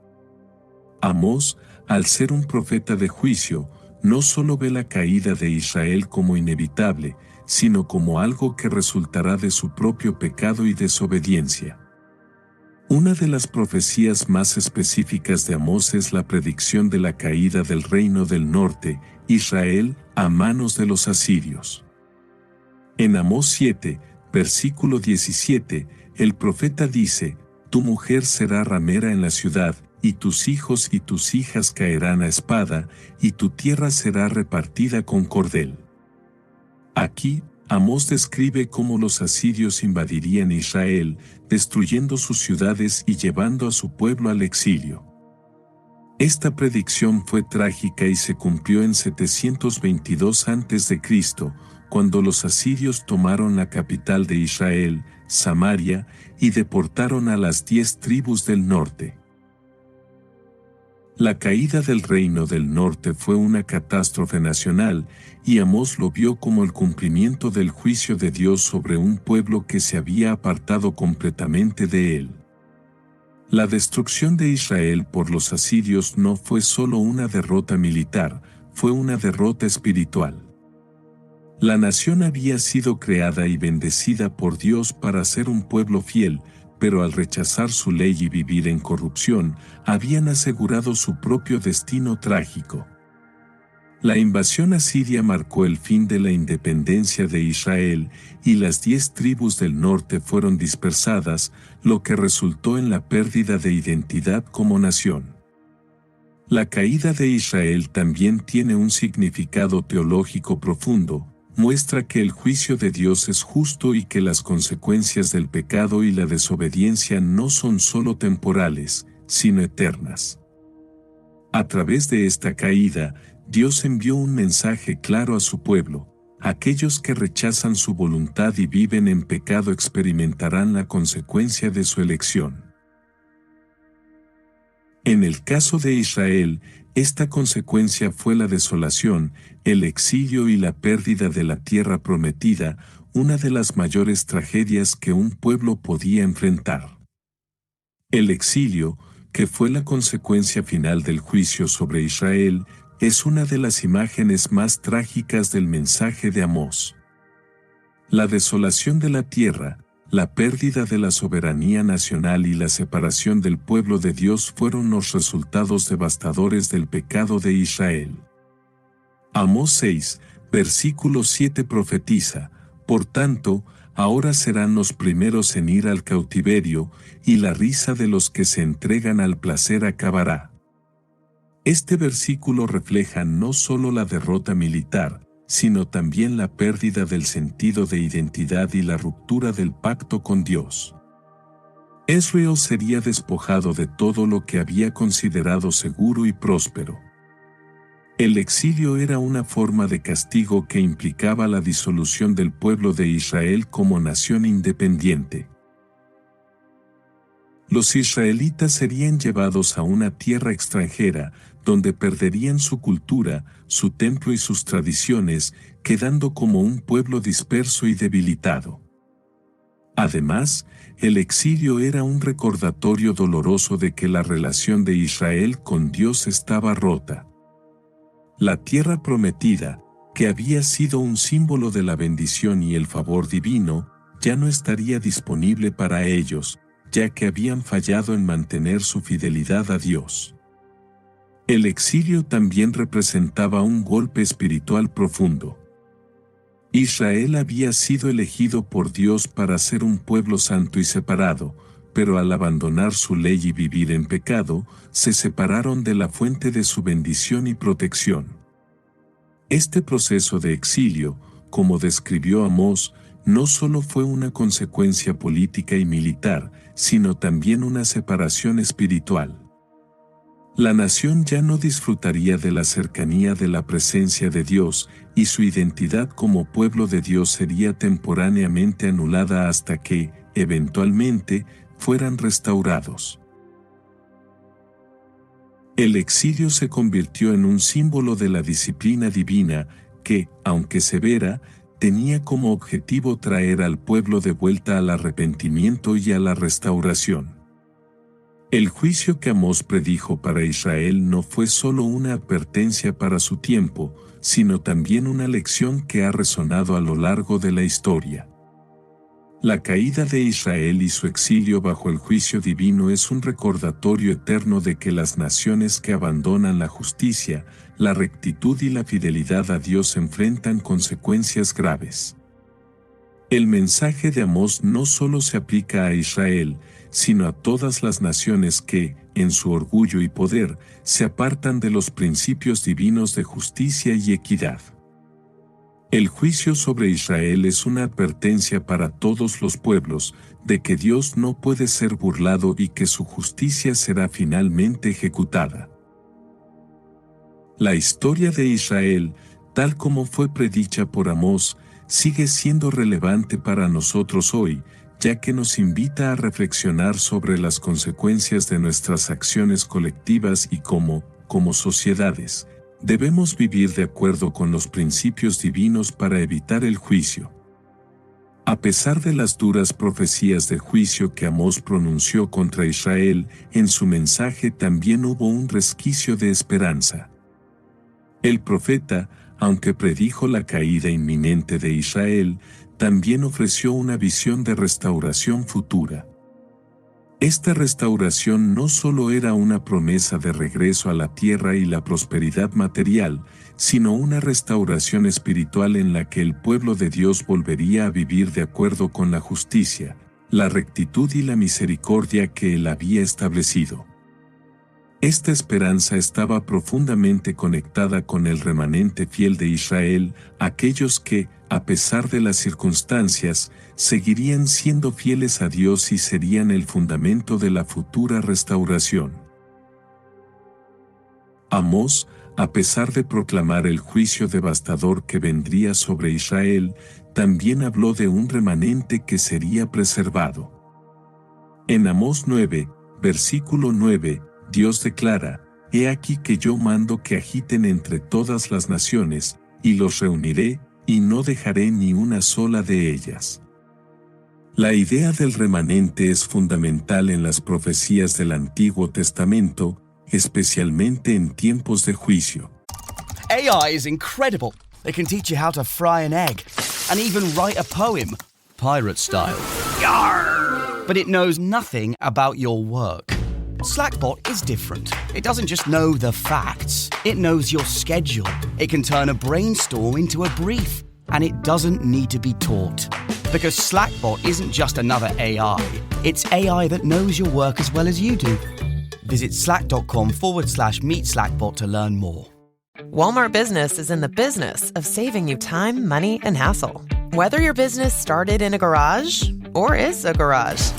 [SPEAKER 5] Amós, al ser un profeta de juicio, no solo ve la caída de Israel como inevitable, sino como algo que resultará de su propio pecado y desobediencia. Una de las profecías más específicas de Amós es la predicción de la caída del reino del norte, Israel, a manos de los asirios. En Amós 7, versículo 17, el profeta dice: «Tu mujer será ramera en la ciudad, y tus hijos y tus hijas caerán a espada, y tu tierra será repartida con cordel». Aquí, Amós describe cómo los asirios invadirían Israel, destruyendo sus ciudades y llevando a su pueblo al exilio. Esta predicción fue trágica y se cumplió en 722 a.C., cuando los asirios tomaron la capital de Israel, Samaria, y deportaron a las 10 tribus del norte. La caída del reino del norte fue una catástrofe nacional, y Amós lo vio como el cumplimiento del juicio de Dios sobre un pueblo que se había apartado completamente de él. La destrucción de Israel por los asirios no fue solo una derrota militar, fue una derrota espiritual. La nación había sido creada y bendecida por Dios para ser un pueblo fiel, pero al rechazar su ley y vivir en corrupción, habían asegurado su propio destino trágico. La invasión asiria marcó el fin de la independencia de Israel, y las 10 tribus del norte fueron dispersadas, lo que resultó en la pérdida de identidad como nación. La caída de Israel también tiene un significado teológico profundo. Muestra que el juicio de Dios es justo y que las consecuencias del pecado y la desobediencia no son solo temporales, sino eternas. A través de esta caída, Dios envió un mensaje claro a su pueblo: aquellos que rechazan su voluntad y viven en pecado experimentarán la consecuencia de su elección. En el caso de Israel, esta consecuencia fue la desolación, el exilio y la pérdida de la tierra prometida, una de las mayores tragedias que un pueblo podía enfrentar. El exilio, que fue la consecuencia final del juicio sobre Israel, es una de las imágenes más trágicas del mensaje de Amós. La desolación de la tierra, la pérdida de la soberanía nacional y la separación del pueblo de Dios fueron los resultados devastadores del pecado de Israel. Amós 6, versículo 7 profetiza: «Por tanto, ahora serán los primeros en ir al cautiverio, y la risa de los que se entregan al placer acabará». Este versículo refleja no solo la derrota militar, sino también la pérdida del sentido de identidad y la ruptura del pacto con Dios. Israel sería despojado de todo lo que había considerado seguro y próspero. El exilio era una forma de castigo que implicaba la disolución del pueblo de Israel como nación independiente. Los israelitas serían llevados a una tierra extranjera, donde perderían su cultura, su templo y sus tradiciones, quedando como un pueblo disperso y debilitado. Además, el exilio era un recordatorio doloroso de que la relación de Israel con Dios estaba rota. La tierra prometida, que había sido un símbolo de la bendición y el favor divino, ya no estaría disponible para ellos, ya que habían fallado en mantener su fidelidad a Dios. El exilio también representaba un golpe espiritual profundo. Israel había sido elegido por Dios para ser un pueblo santo y separado, pero al abandonar su ley y vivir en pecado, se separaron de la fuente de su bendición y protección. Este proceso de exilio, como describió Amós, no solo fue una consecuencia política y militar, sino también una separación espiritual. La nación ya no disfrutaría de la cercanía de la presencia de Dios, y su identidad como pueblo de Dios sería temporalmente anulada hasta que, eventualmente, fueran restaurados. El exilio se convirtió en un símbolo de la disciplina divina que, aunque severa, tenía como objetivo traer al pueblo de vuelta al arrepentimiento y a la restauración. El juicio que Amós predijo para Israel no fue solo una advertencia para su tiempo, sino también una lección que ha resonado a lo largo de la historia. La caída de Israel y su exilio bajo el juicio divino es un recordatorio eterno de que las naciones que abandonan la justicia, la rectitud y la fidelidad a Dios enfrentan consecuencias graves. El mensaje de Amós no solo se aplica a Israel, sino a todas las naciones que, en su orgullo y poder, se apartan de los principios divinos de justicia y equidad. El juicio sobre Israel es una advertencia para todos los pueblos, de que Dios no puede ser burlado y que su justicia será finalmente ejecutada. La historia de Israel, tal como fue predicha por Amós, sigue siendo relevante para nosotros hoy, ya que nos invita a reflexionar sobre las consecuencias de nuestras acciones colectivas y como sociedades, debemos vivir de acuerdo con los principios divinos para evitar el juicio. A pesar de las duras profecías de juicio que Amós pronunció contra Israel, en su mensaje también hubo un resquicio de esperanza. El profeta, aunque predijo la caída inminente de Israel, también ofreció una visión de restauración futura. Esta restauración no solo era una promesa de regreso a la tierra y la prosperidad material, sino una restauración espiritual en la que el pueblo de Dios volvería a vivir de acuerdo con la justicia, la rectitud y la misericordia que Él había establecido. Esta esperanza estaba profundamente conectada con el remanente fiel de Israel, aquellos que, a pesar de las circunstancias, seguirían siendo fieles a Dios y serían el fundamento de la futura restauración. Amós, a pesar de proclamar el juicio devastador que vendría sobre Israel, también habló de un remanente que sería preservado. En Amós 9, versículo 9, Dios declara: «He aquí que yo mando que agiten entre todas las naciones, y los reuniré, y no dejaré ni una sola de ellas». La idea del remanente es fundamental en las profecías del Antiguo Testamento, especialmente en tiempos de juicio.
[SPEAKER 12] AI is incredible. They can teach you how to fry an egg, and even write a poem, pirate style. Yarr! But it knows nothing about your work. Slackbot is different. It doesn't just know the facts. It knows your schedule. It can turn a brainstorm into a brief. And it doesn't need to be taught. Because Slackbot isn't just another AI. It's AI that knows your work as well as you do. Visit slack.com/meet Slackbot to learn more.
[SPEAKER 13] Walmart Business is in the business of saving you time, money, and hassle. Whether your business started in a garage or is a garage,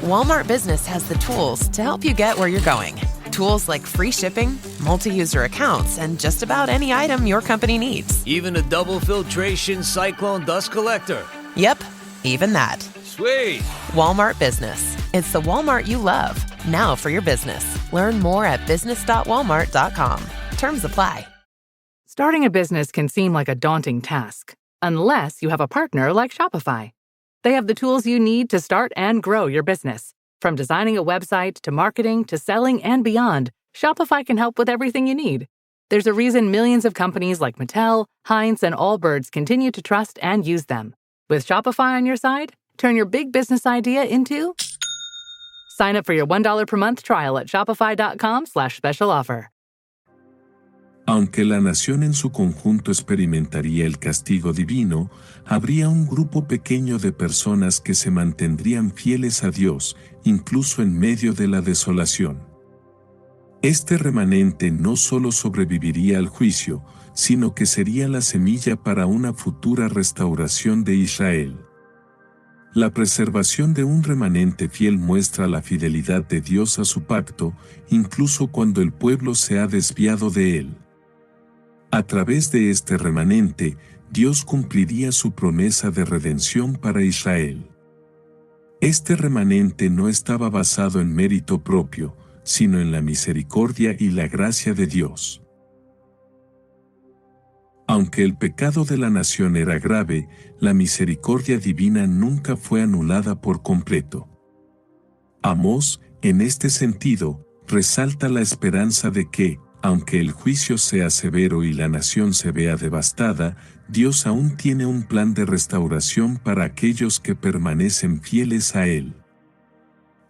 [SPEAKER 13] Walmart Business has the tools to help you get where you're going. Tools like free shipping, multi-user accounts, and just about any item your company needs.
[SPEAKER 14] Even a double filtration cyclone dust collector.
[SPEAKER 13] Yep, even that.
[SPEAKER 14] Sweet.
[SPEAKER 13] Walmart Business. It's the Walmart you love. Now for your business. Learn more at business.walmart.com. Terms apply.
[SPEAKER 15] Starting a business can seem like a daunting task, unless you have a partner like Shopify. They have the tools you need to start and grow your business. From designing a website to marketing to selling and beyond, Shopify can help with everything you need. There's a reason millions of companies like Mattel, Heinz, and Allbirds continue to trust and use them. With Shopify on your side, turn your big business idea into... Sign up for your $1 per month trial at shopify.com/special offer.
[SPEAKER 5] Aunque la nación en su conjunto experimentaría el castigo divino, habría un grupo pequeño de personas que se mantendrían fieles a Dios, incluso en medio de la desolación. Este remanente no solo sobreviviría al juicio, sino que sería la semilla para una futura restauración de Israel. La preservación de un remanente fiel muestra la fidelidad de Dios a su pacto, incluso cuando el pueblo se ha desviado de él. A través de este remanente, Dios cumpliría su promesa de redención para Israel. Este remanente no estaba basado en mérito propio, sino en la misericordia y la gracia de Dios. Aunque el pecado de la nación era grave, la misericordia divina nunca fue anulada por completo. Amós, en este sentido, resalta la esperanza de que, aunque el juicio sea severo y la nación se vea devastada, Dios aún tiene un plan de restauración para aquellos que permanecen fieles a Él.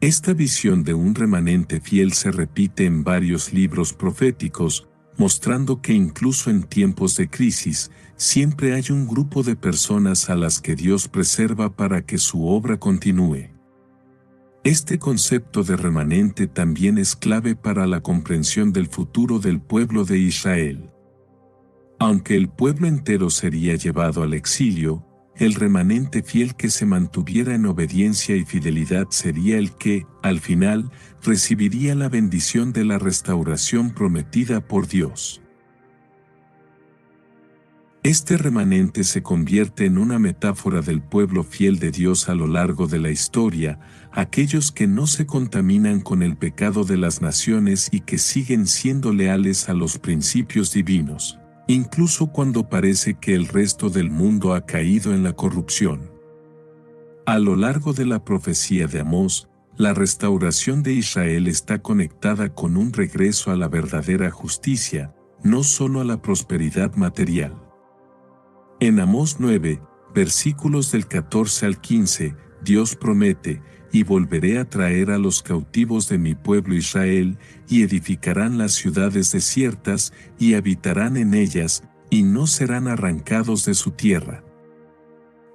[SPEAKER 5] Esta visión de un remanente fiel se repite en varios libros proféticos, mostrando que incluso en tiempos de crisis, siempre hay un grupo de personas a las que Dios preserva para que su obra continúe. Este concepto de remanente también es clave para la comprensión del futuro del pueblo de Israel. Aunque el pueblo entero sería llevado al exilio, el remanente fiel que se mantuviera en obediencia y fidelidad sería el que, al final, recibiría la bendición de la restauración prometida por Dios. Este remanente se convierte en una metáfora del pueblo fiel de Dios a lo largo de la historia, aquellos que no se contaminan con el pecado de las naciones y que siguen siendo leales a los principios divinos, incluso cuando parece que el resto del mundo ha caído en la corrupción. A lo largo de la profecía de Amós, la restauración de Israel está conectada con un regreso a la verdadera justicia, no solo a la prosperidad material. En Amós 9, versículos del 14 al 15, Dios promete, y volveré a traer a los cautivos de mi pueblo Israel, y edificarán las ciudades desiertas, y habitarán en ellas, y no serán arrancados de su tierra.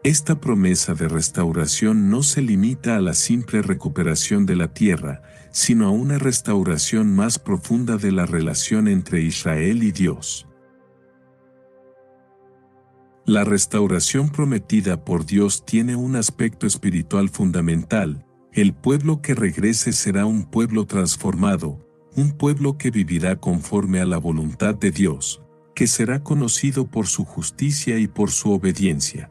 [SPEAKER 5] Esta promesa de restauración no se limita a la simple recuperación de la tierra, sino a una restauración más profunda de la relación entre Israel y Dios. La restauración prometida por Dios tiene un aspecto espiritual fundamental. El pueblo que regrese será un pueblo transformado, un pueblo que vivirá conforme a la voluntad de Dios, que será conocido por su justicia y por su obediencia.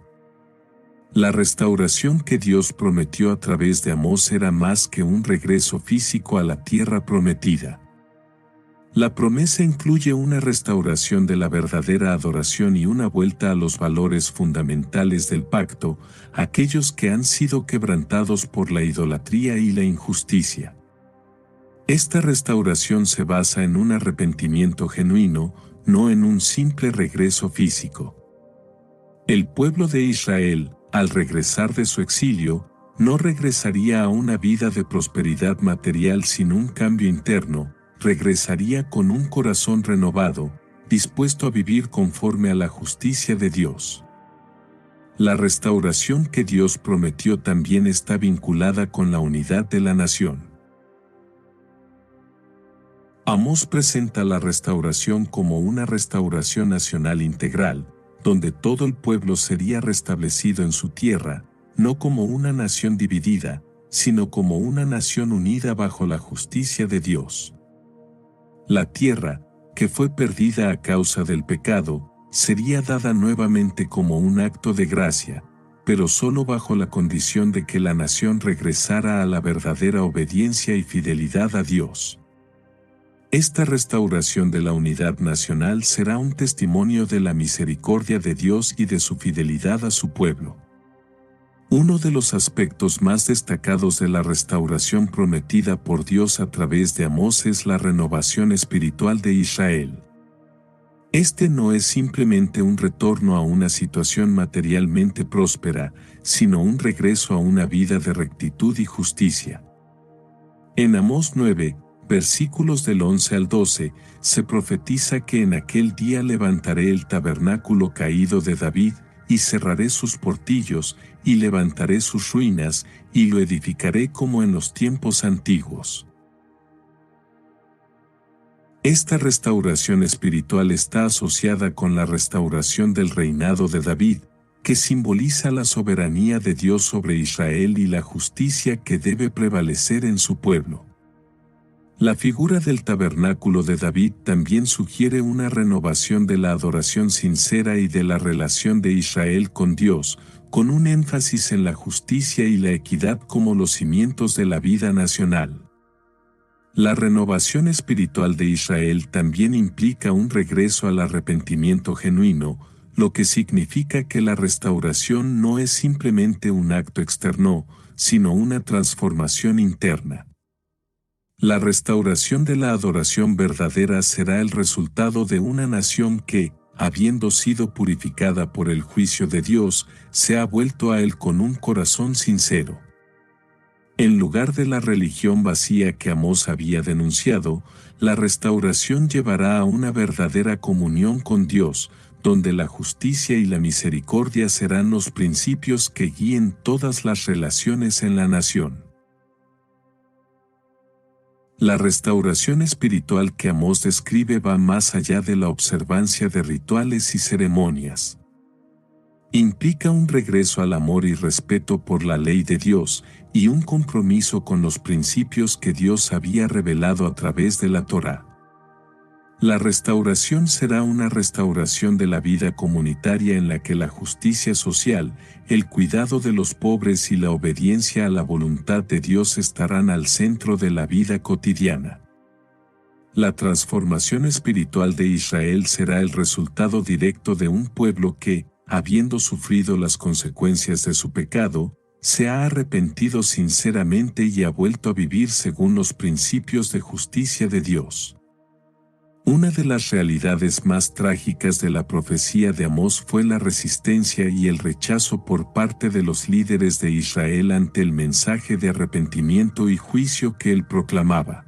[SPEAKER 5] La restauración que Dios prometió a través de Amós era más que un regreso físico a la tierra prometida. La promesa incluye una restauración de la verdadera adoración y una vuelta a los valores fundamentales del pacto, aquellos que han sido quebrantados por la idolatría y la injusticia. Esta restauración se basa en un arrepentimiento genuino, no en un simple regreso físico. El pueblo de Israel, al regresar de su exilio, no regresaría a una vida de prosperidad material sin un cambio interno, regresaría con un corazón renovado, dispuesto a vivir conforme a la justicia de Dios. La restauración que Dios prometió también está vinculada con la unidad de la nación. Amós presenta la restauración como una restauración nacional integral, donde todo el pueblo sería restablecido en su tierra, no como una nación dividida, sino como una nación unida bajo la justicia de Dios. La tierra, que fue perdida a causa del pecado, sería dada nuevamente como un acto de gracia, pero solo bajo la condición de que la nación regresara a la verdadera obediencia y fidelidad a Dios. Esta restauración de la unidad nacional será un testimonio de la misericordia de Dios y de su fidelidad a su pueblo. Uno de los aspectos más destacados de la restauración prometida por Dios a través de Amós es la renovación espiritual de Israel. Este no es simplemente un retorno a una situación materialmente próspera, sino un regreso a una vida de rectitud y justicia. En Amós 9, versículos del 11 al 12, se profetiza que en aquel día levantaré el tabernáculo caído de David, y cerraré sus portillos, y levantaré sus ruinas, y lo edificaré como en los tiempos antiguos. Esta restauración espiritual está asociada con la restauración del reinado de David, que simboliza la soberanía de Dios sobre Israel y la justicia que debe prevalecer en su pueblo. La figura del tabernáculo de David también sugiere una renovación de la adoración sincera y de la relación de Israel con Dios, con un énfasis en la justicia y la equidad como los cimientos de la vida nacional. La renovación espiritual de Israel también implica un regreso al arrepentimiento genuino, lo que significa que la restauración no es simplemente un acto externo, sino una transformación interna. La restauración de la adoración verdadera será el resultado de una nación que, habiendo sido purificada por el juicio de Dios, se ha vuelto a Él con un corazón sincero. En lugar de la religión vacía que Amós había denunciado, la restauración llevará a una verdadera comunión con Dios, donde la justicia y la misericordia serán los principios que guíen todas las relaciones en la nación. La restauración espiritual que Amós describe va más allá de la observancia de rituales y ceremonias. Implica un regreso al amor y respeto por la ley de Dios y un compromiso con los principios que Dios había revelado a través de la Torá. La restauración será una restauración de la vida comunitaria en la que la justicia social, el cuidado de los pobres y la obediencia a la voluntad de Dios estarán al centro de la vida cotidiana. La transformación espiritual de Israel será el resultado directo de un pueblo que, habiendo sufrido las consecuencias de su pecado, se ha arrepentido sinceramente y ha vuelto a vivir según los principios de justicia de Dios. Una de las realidades más trágicas de la profecía de Amós fue la resistencia y el rechazo por parte de los líderes de Israel ante el mensaje de arrepentimiento y juicio que él proclamaba.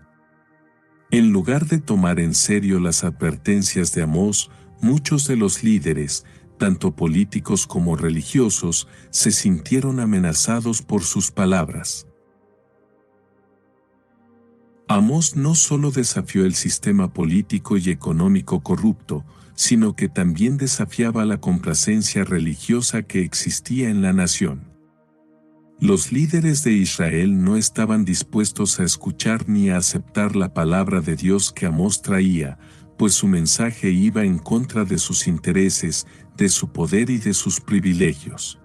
[SPEAKER 5] En lugar de tomar en serio las advertencias de Amós, muchos de los líderes, tanto políticos como religiosos, se sintieron amenazados por sus palabras. Amós no solo desafió el sistema político y económico corrupto, sino que también desafiaba la complacencia religiosa que existía en la nación. Los líderes de Israel no estaban dispuestos a escuchar ni a aceptar la palabra de Dios que Amós traía, pues su mensaje iba en contra de sus intereses, de su poder y de sus privilegios.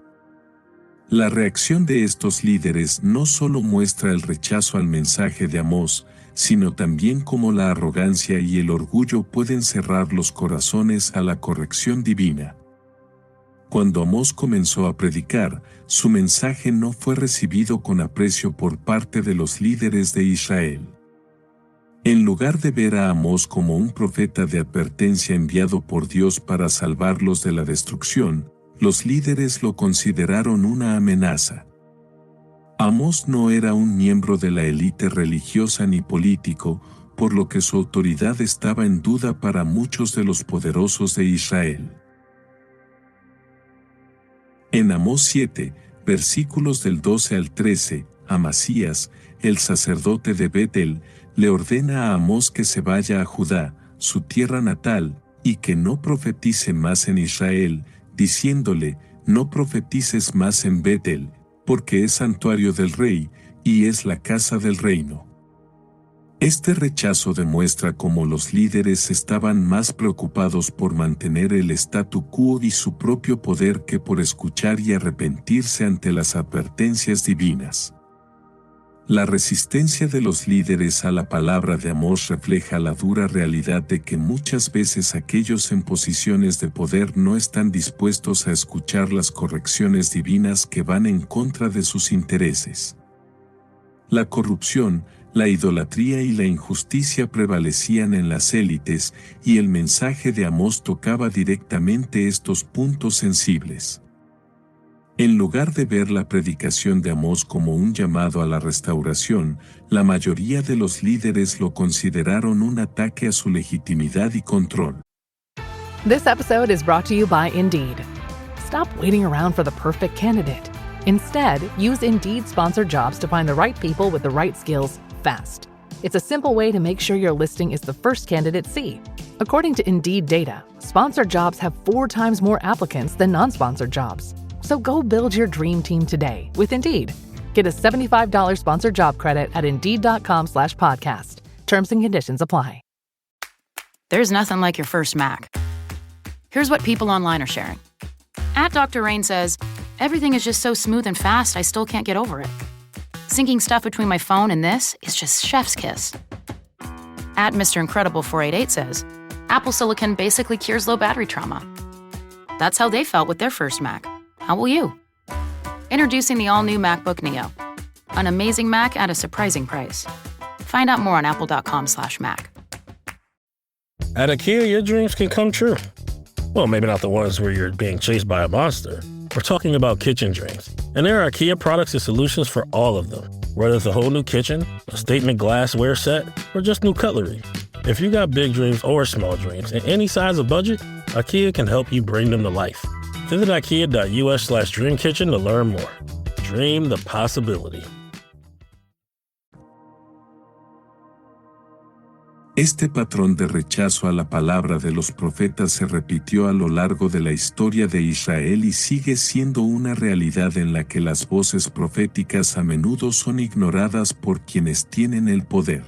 [SPEAKER 5] La reacción de estos líderes no solo muestra el rechazo al mensaje de Amós, sino también cómo la arrogancia y el orgullo pueden cerrar los corazones a la corrección divina. Cuando Amós comenzó a predicar, su mensaje no fue recibido con aprecio por parte de los líderes de Israel. En lugar de ver a Amós como un profeta de advertencia enviado por Dios para salvarlos de la destrucción, los líderes lo consideraron una amenaza. Amós no era un miembro de la élite religiosa ni político, por lo que su autoridad estaba en duda para muchos de los poderosos de Israel. En Amós 7, versículos del 12 al 13, Amasías, el sacerdote de Betel, le ordena a Amós que se vaya a Judá, su tierra natal, y que no profetice más en Israel, diciéndole, no profetices más en Betel, porque es santuario del rey, y es la casa del reino. Este rechazo demuestra cómo los líderes estaban más preocupados por mantener el statu quo y su propio poder que por escuchar y arrepentirse ante las advertencias divinas. La resistencia de los líderes a la palabra de Amós refleja la dura realidad de que muchas veces aquellos en posiciones de poder no están dispuestos a escuchar las correcciones divinas que van en contra de sus intereses. La corrupción, la idolatría y la injusticia prevalecían en las élites, y el mensaje de Amós tocaba directamente estos puntos sensibles. En lugar de ver la predicación de Amós como un llamado a la restauración, la mayoría de los líderes lo consideraron un ataque a su legitimidad y control.
[SPEAKER 15] This episode is brought to you by Indeed. Stop waiting around for the perfect candidate. Instead, use Indeed-sponsored jobs to find the right people with the right skills fast. It's a simple way to make sure your listing is the first candidates see. According to Indeed data, sponsored jobs have 4 times more applicants than non-sponsored jobs. So go build your dream team today with Indeed. Get a $75 sponsored job credit at Indeed.com/podcast. Terms and conditions apply.
[SPEAKER 14] There's nothing like your first Mac. Here's what people online are sharing. @Dr. Rain says, everything is just so smooth and fast, I still can't get over it. Syncing stuff between my phone and this is just chef's kiss. @Mr. Incredible 488 says, Apple Silicon basically cures low battery trauma. That's how they felt with their first Mac. How will you? Introducing the all-new MacBook Neo. An amazing Mac at a surprising price. Find out more on apple.com/Mac.
[SPEAKER 16] At IKEA, your dreams can come true. Well, maybe not the ones where you're being chased by a monster. We're talking about kitchen dreams. And there are IKEA products and solutions for all of them. Whether it's a whole new kitchen, a statement glassware set, or just new cutlery. If you got big dreams or small dreams in any size of budget, IKEA can help you bring them to life. Visit IKEA.us/dreamkitchen to learn more. Dream the possibility.
[SPEAKER 5] Este patrón de rechazo a la palabra de los profetas se repitió a lo largo de la historia de Israel y sigue siendo una realidad en la que las voces proféticas a menudo son ignoradas por quienes tienen el poder.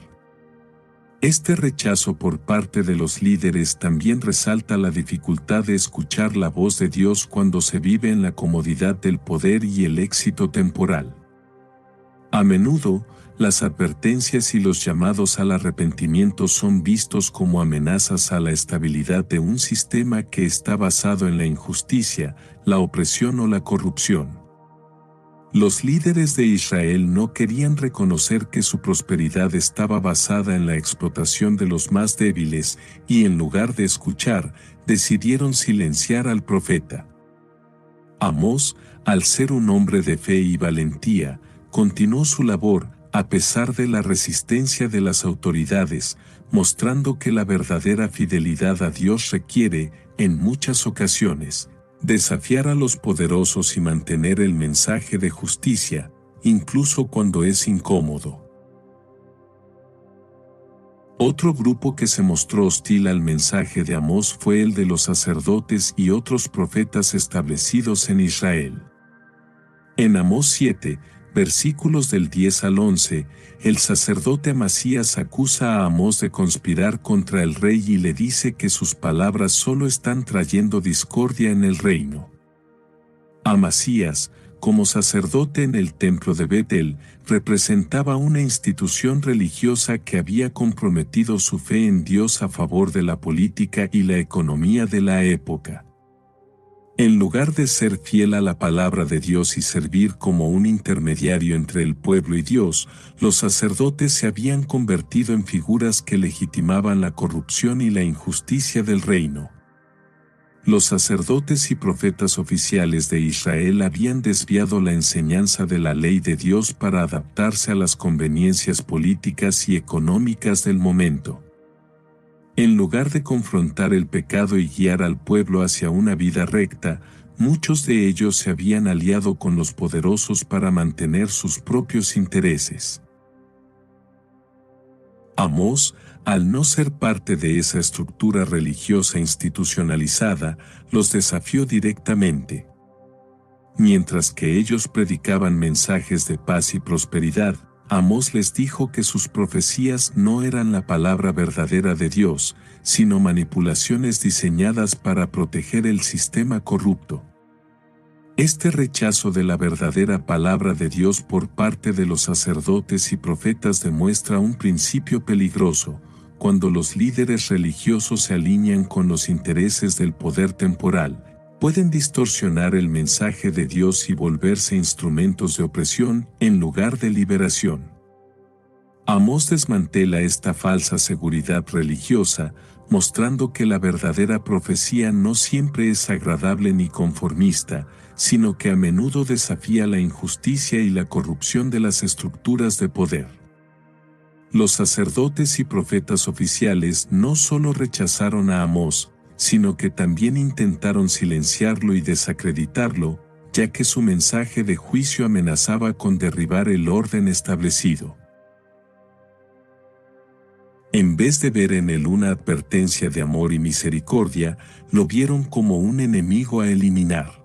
[SPEAKER 5] Este rechazo por parte de los líderes también resalta la dificultad de escuchar la voz de Dios cuando se vive en la comodidad del poder y el éxito temporal. A menudo, las advertencias y los llamados al arrepentimiento son vistos como amenazas a la estabilidad de un sistema que está basado en la injusticia, la opresión o la corrupción. Los líderes de Israel no querían reconocer que su prosperidad estaba basada en la explotación de los más débiles y en lugar de escuchar, decidieron silenciar al profeta. Amós, al ser un hombre de fe y valentía, continuó su labor a pesar de la resistencia de las autoridades, mostrando que la verdadera fidelidad a Dios requiere, en muchas ocasiones, desafiar a los poderosos y mantener el mensaje de justicia, incluso cuando es incómodo. Otro grupo que se mostró hostil al mensaje de Amós fue el de los sacerdotes y otros profetas establecidos en Israel. En Amós 7, versículos del 10 al 11, el sacerdote Amasías acusa a Amós de conspirar contra el rey y le dice que sus palabras solo están trayendo discordia en el reino. Amasías, como sacerdote en el templo de Betel, representaba una institución religiosa que había comprometido su fe en Dios a favor de la política y la economía de la época. En lugar de ser fiel a la palabra de Dios y servir como un intermediario entre el pueblo y Dios, los sacerdotes se habían convertido en figuras que legitimaban la corrupción y la injusticia del reino. Los sacerdotes y profetas oficiales de Israel habían desviado la enseñanza de la ley de Dios para adaptarse a las conveniencias políticas y económicas del momento. En lugar de confrontar el pecado y guiar al pueblo hacia una vida recta, muchos de ellos se habían aliado con los poderosos para mantener sus propios intereses. Amós, al no ser parte de esa estructura religiosa institucionalizada, los desafió directamente. Mientras que ellos predicaban mensajes de paz y prosperidad, Amós les dijo que sus profecías no eran la palabra verdadera de Dios, sino manipulaciones diseñadas para proteger el sistema corrupto. Este rechazo de la verdadera palabra de Dios por parte de los sacerdotes y profetas demuestra un principio peligroso, cuando los líderes religiosos se alinean con los intereses del poder temporal, pueden distorsionar el mensaje de Dios y volverse instrumentos de opresión en lugar de liberación. Amós desmantela esta falsa seguridad religiosa, mostrando que la verdadera profecía no siempre es agradable ni conformista, sino que a menudo desafía la injusticia y la corrupción de las estructuras de poder. Los sacerdotes y profetas oficiales no solo rechazaron a Amós, sino que también intentaron silenciarlo y desacreditarlo, ya que su mensaje de juicio amenazaba con derribar el orden establecido. En vez de ver en él una advertencia de amor y misericordia, lo vieron como un enemigo a eliminar.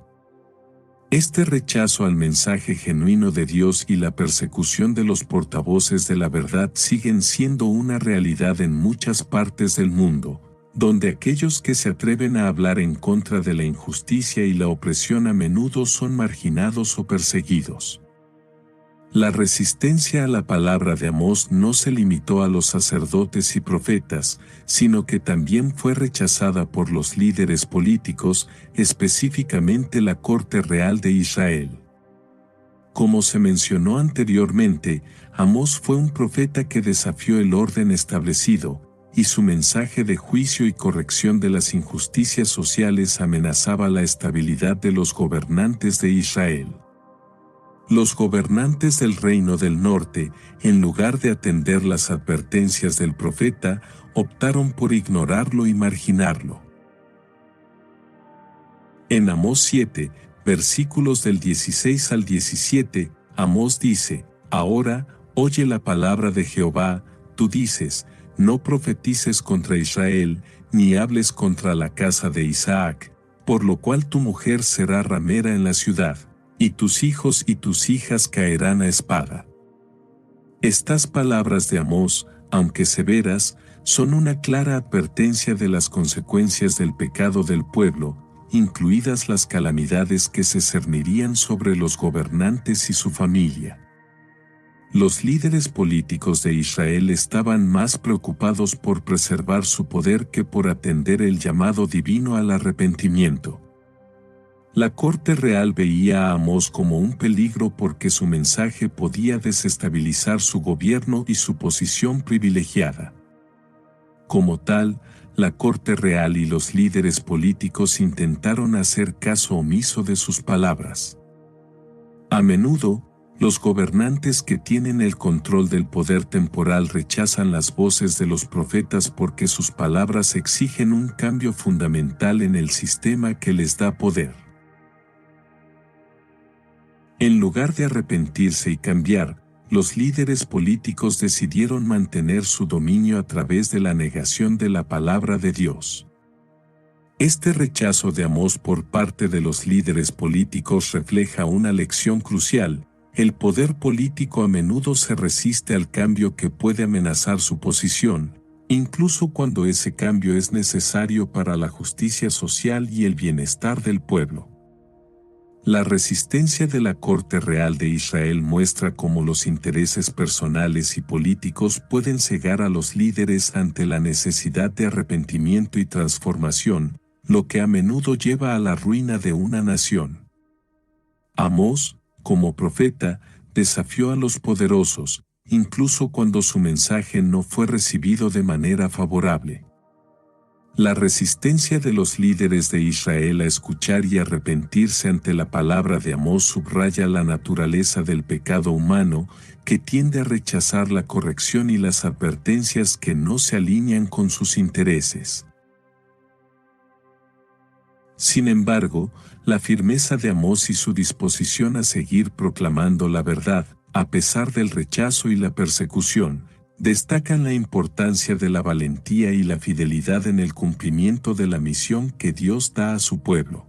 [SPEAKER 5] Este rechazo al mensaje genuino de Dios y la persecución de los portavoces de la verdad siguen siendo una realidad en muchas partes del mundo, donde aquellos que se atreven a hablar en contra de la injusticia y la opresión a menudo son marginados o perseguidos. La resistencia a la palabra de Amós no se limitó a los sacerdotes y profetas, sino que también fue rechazada por los líderes políticos, específicamente la Corte Real de Israel. Como se mencionó anteriormente, Amós fue un profeta que desafió el orden establecido, y su mensaje de juicio y corrección de las injusticias sociales amenazaba la estabilidad de los gobernantes de Israel. Los gobernantes del Reino del Norte, en lugar de atender las advertencias del profeta, optaron por ignorarlo y marginarlo. En Amós 7, versículos del 16 al 17, Amós dice: Ahora, oye la palabra de Jehová, tú dices, no profetices contra Israel, ni hables contra la casa de Isaac, por lo cual tu mujer será ramera en la ciudad, y tus hijos y tus hijas caerán a espada. Estas palabras de Amós, aunque severas, son una clara advertencia de las consecuencias del pecado del pueblo, incluidas las calamidades que se cernirían sobre los gobernantes y su familia. Los líderes políticos de Israel estaban más preocupados por preservar su poder que por atender el llamado divino al arrepentimiento. La Corte Real veía a Amós como un peligro porque su mensaje podía desestabilizar su gobierno y su posición privilegiada. Como tal, la Corte Real y los líderes políticos intentaron hacer caso omiso de sus palabras. A menudo, los gobernantes que tienen el control del poder temporal rechazan las voces de los profetas porque sus palabras exigen un cambio fundamental en el sistema que les da poder. En lugar de arrepentirse y cambiar, los líderes políticos decidieron mantener su dominio a través de la negación de la palabra de Dios. Este rechazo de Amós por parte de los líderes políticos refleja una lección crucial. El poder político a menudo se resiste al cambio que puede amenazar su posición, incluso cuando ese cambio es necesario para la justicia social y el bienestar del pueblo. La resistencia de la Corte Real de Israel muestra cómo los intereses personales y políticos pueden cegar a los líderes ante la necesidad de arrepentimiento y transformación, lo que a menudo lleva a la ruina de una nación. Amós, como profeta, desafió a los poderosos, incluso cuando su mensaje no fue recibido de manera favorable. La resistencia de los líderes de Israel a escuchar y arrepentirse ante la palabra de Amós subraya la naturaleza del pecado humano, que tiende a rechazar la corrección y las advertencias que no se alinean con sus intereses. Sin embargo, la firmeza de Amós y su disposición a seguir proclamando la verdad, a pesar del rechazo y la persecución, destacan la importancia de la valentía y la fidelidad en el cumplimiento de la misión que Dios da a su pueblo.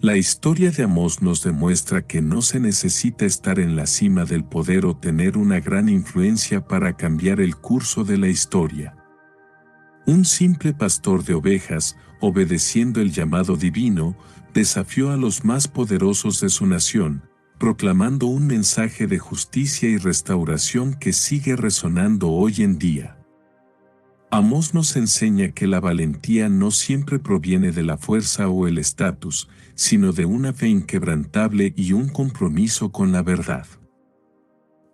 [SPEAKER 5] La historia de Amós nos demuestra que no se necesita estar en la cima del poder o tener una gran influencia para cambiar el curso de la historia. Un simple pastor de ovejas, obedeciendo el llamado divino, desafió a los más poderosos de su nación, proclamando un mensaje de justicia y restauración que sigue resonando hoy en día. Amós nos enseña que la valentía no siempre proviene de la fuerza o el estatus, sino de una fe inquebrantable y un compromiso con la verdad.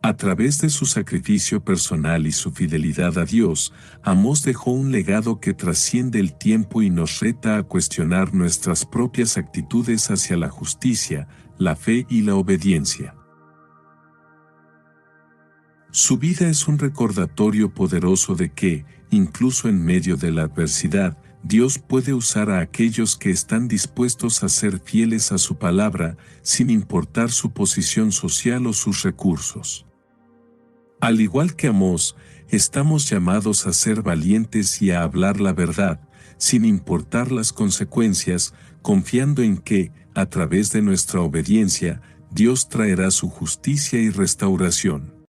[SPEAKER 5] A través de su sacrificio personal y su fidelidad a Dios, Amós dejó un legado que trasciende el tiempo y nos reta a cuestionar nuestras propias actitudes hacia la justicia, la fe y la obediencia. Su vida es un recordatorio poderoso de que, incluso en medio de la adversidad, Dios puede usar a aquellos que están dispuestos a ser fieles a su palabra, sin importar su posición social o sus recursos. Al igual que Amós, estamos llamados a ser valientes y a hablar la verdad, sin importar las consecuencias, confiando en que, a través de nuestra obediencia, Dios traerá su justicia y restauración.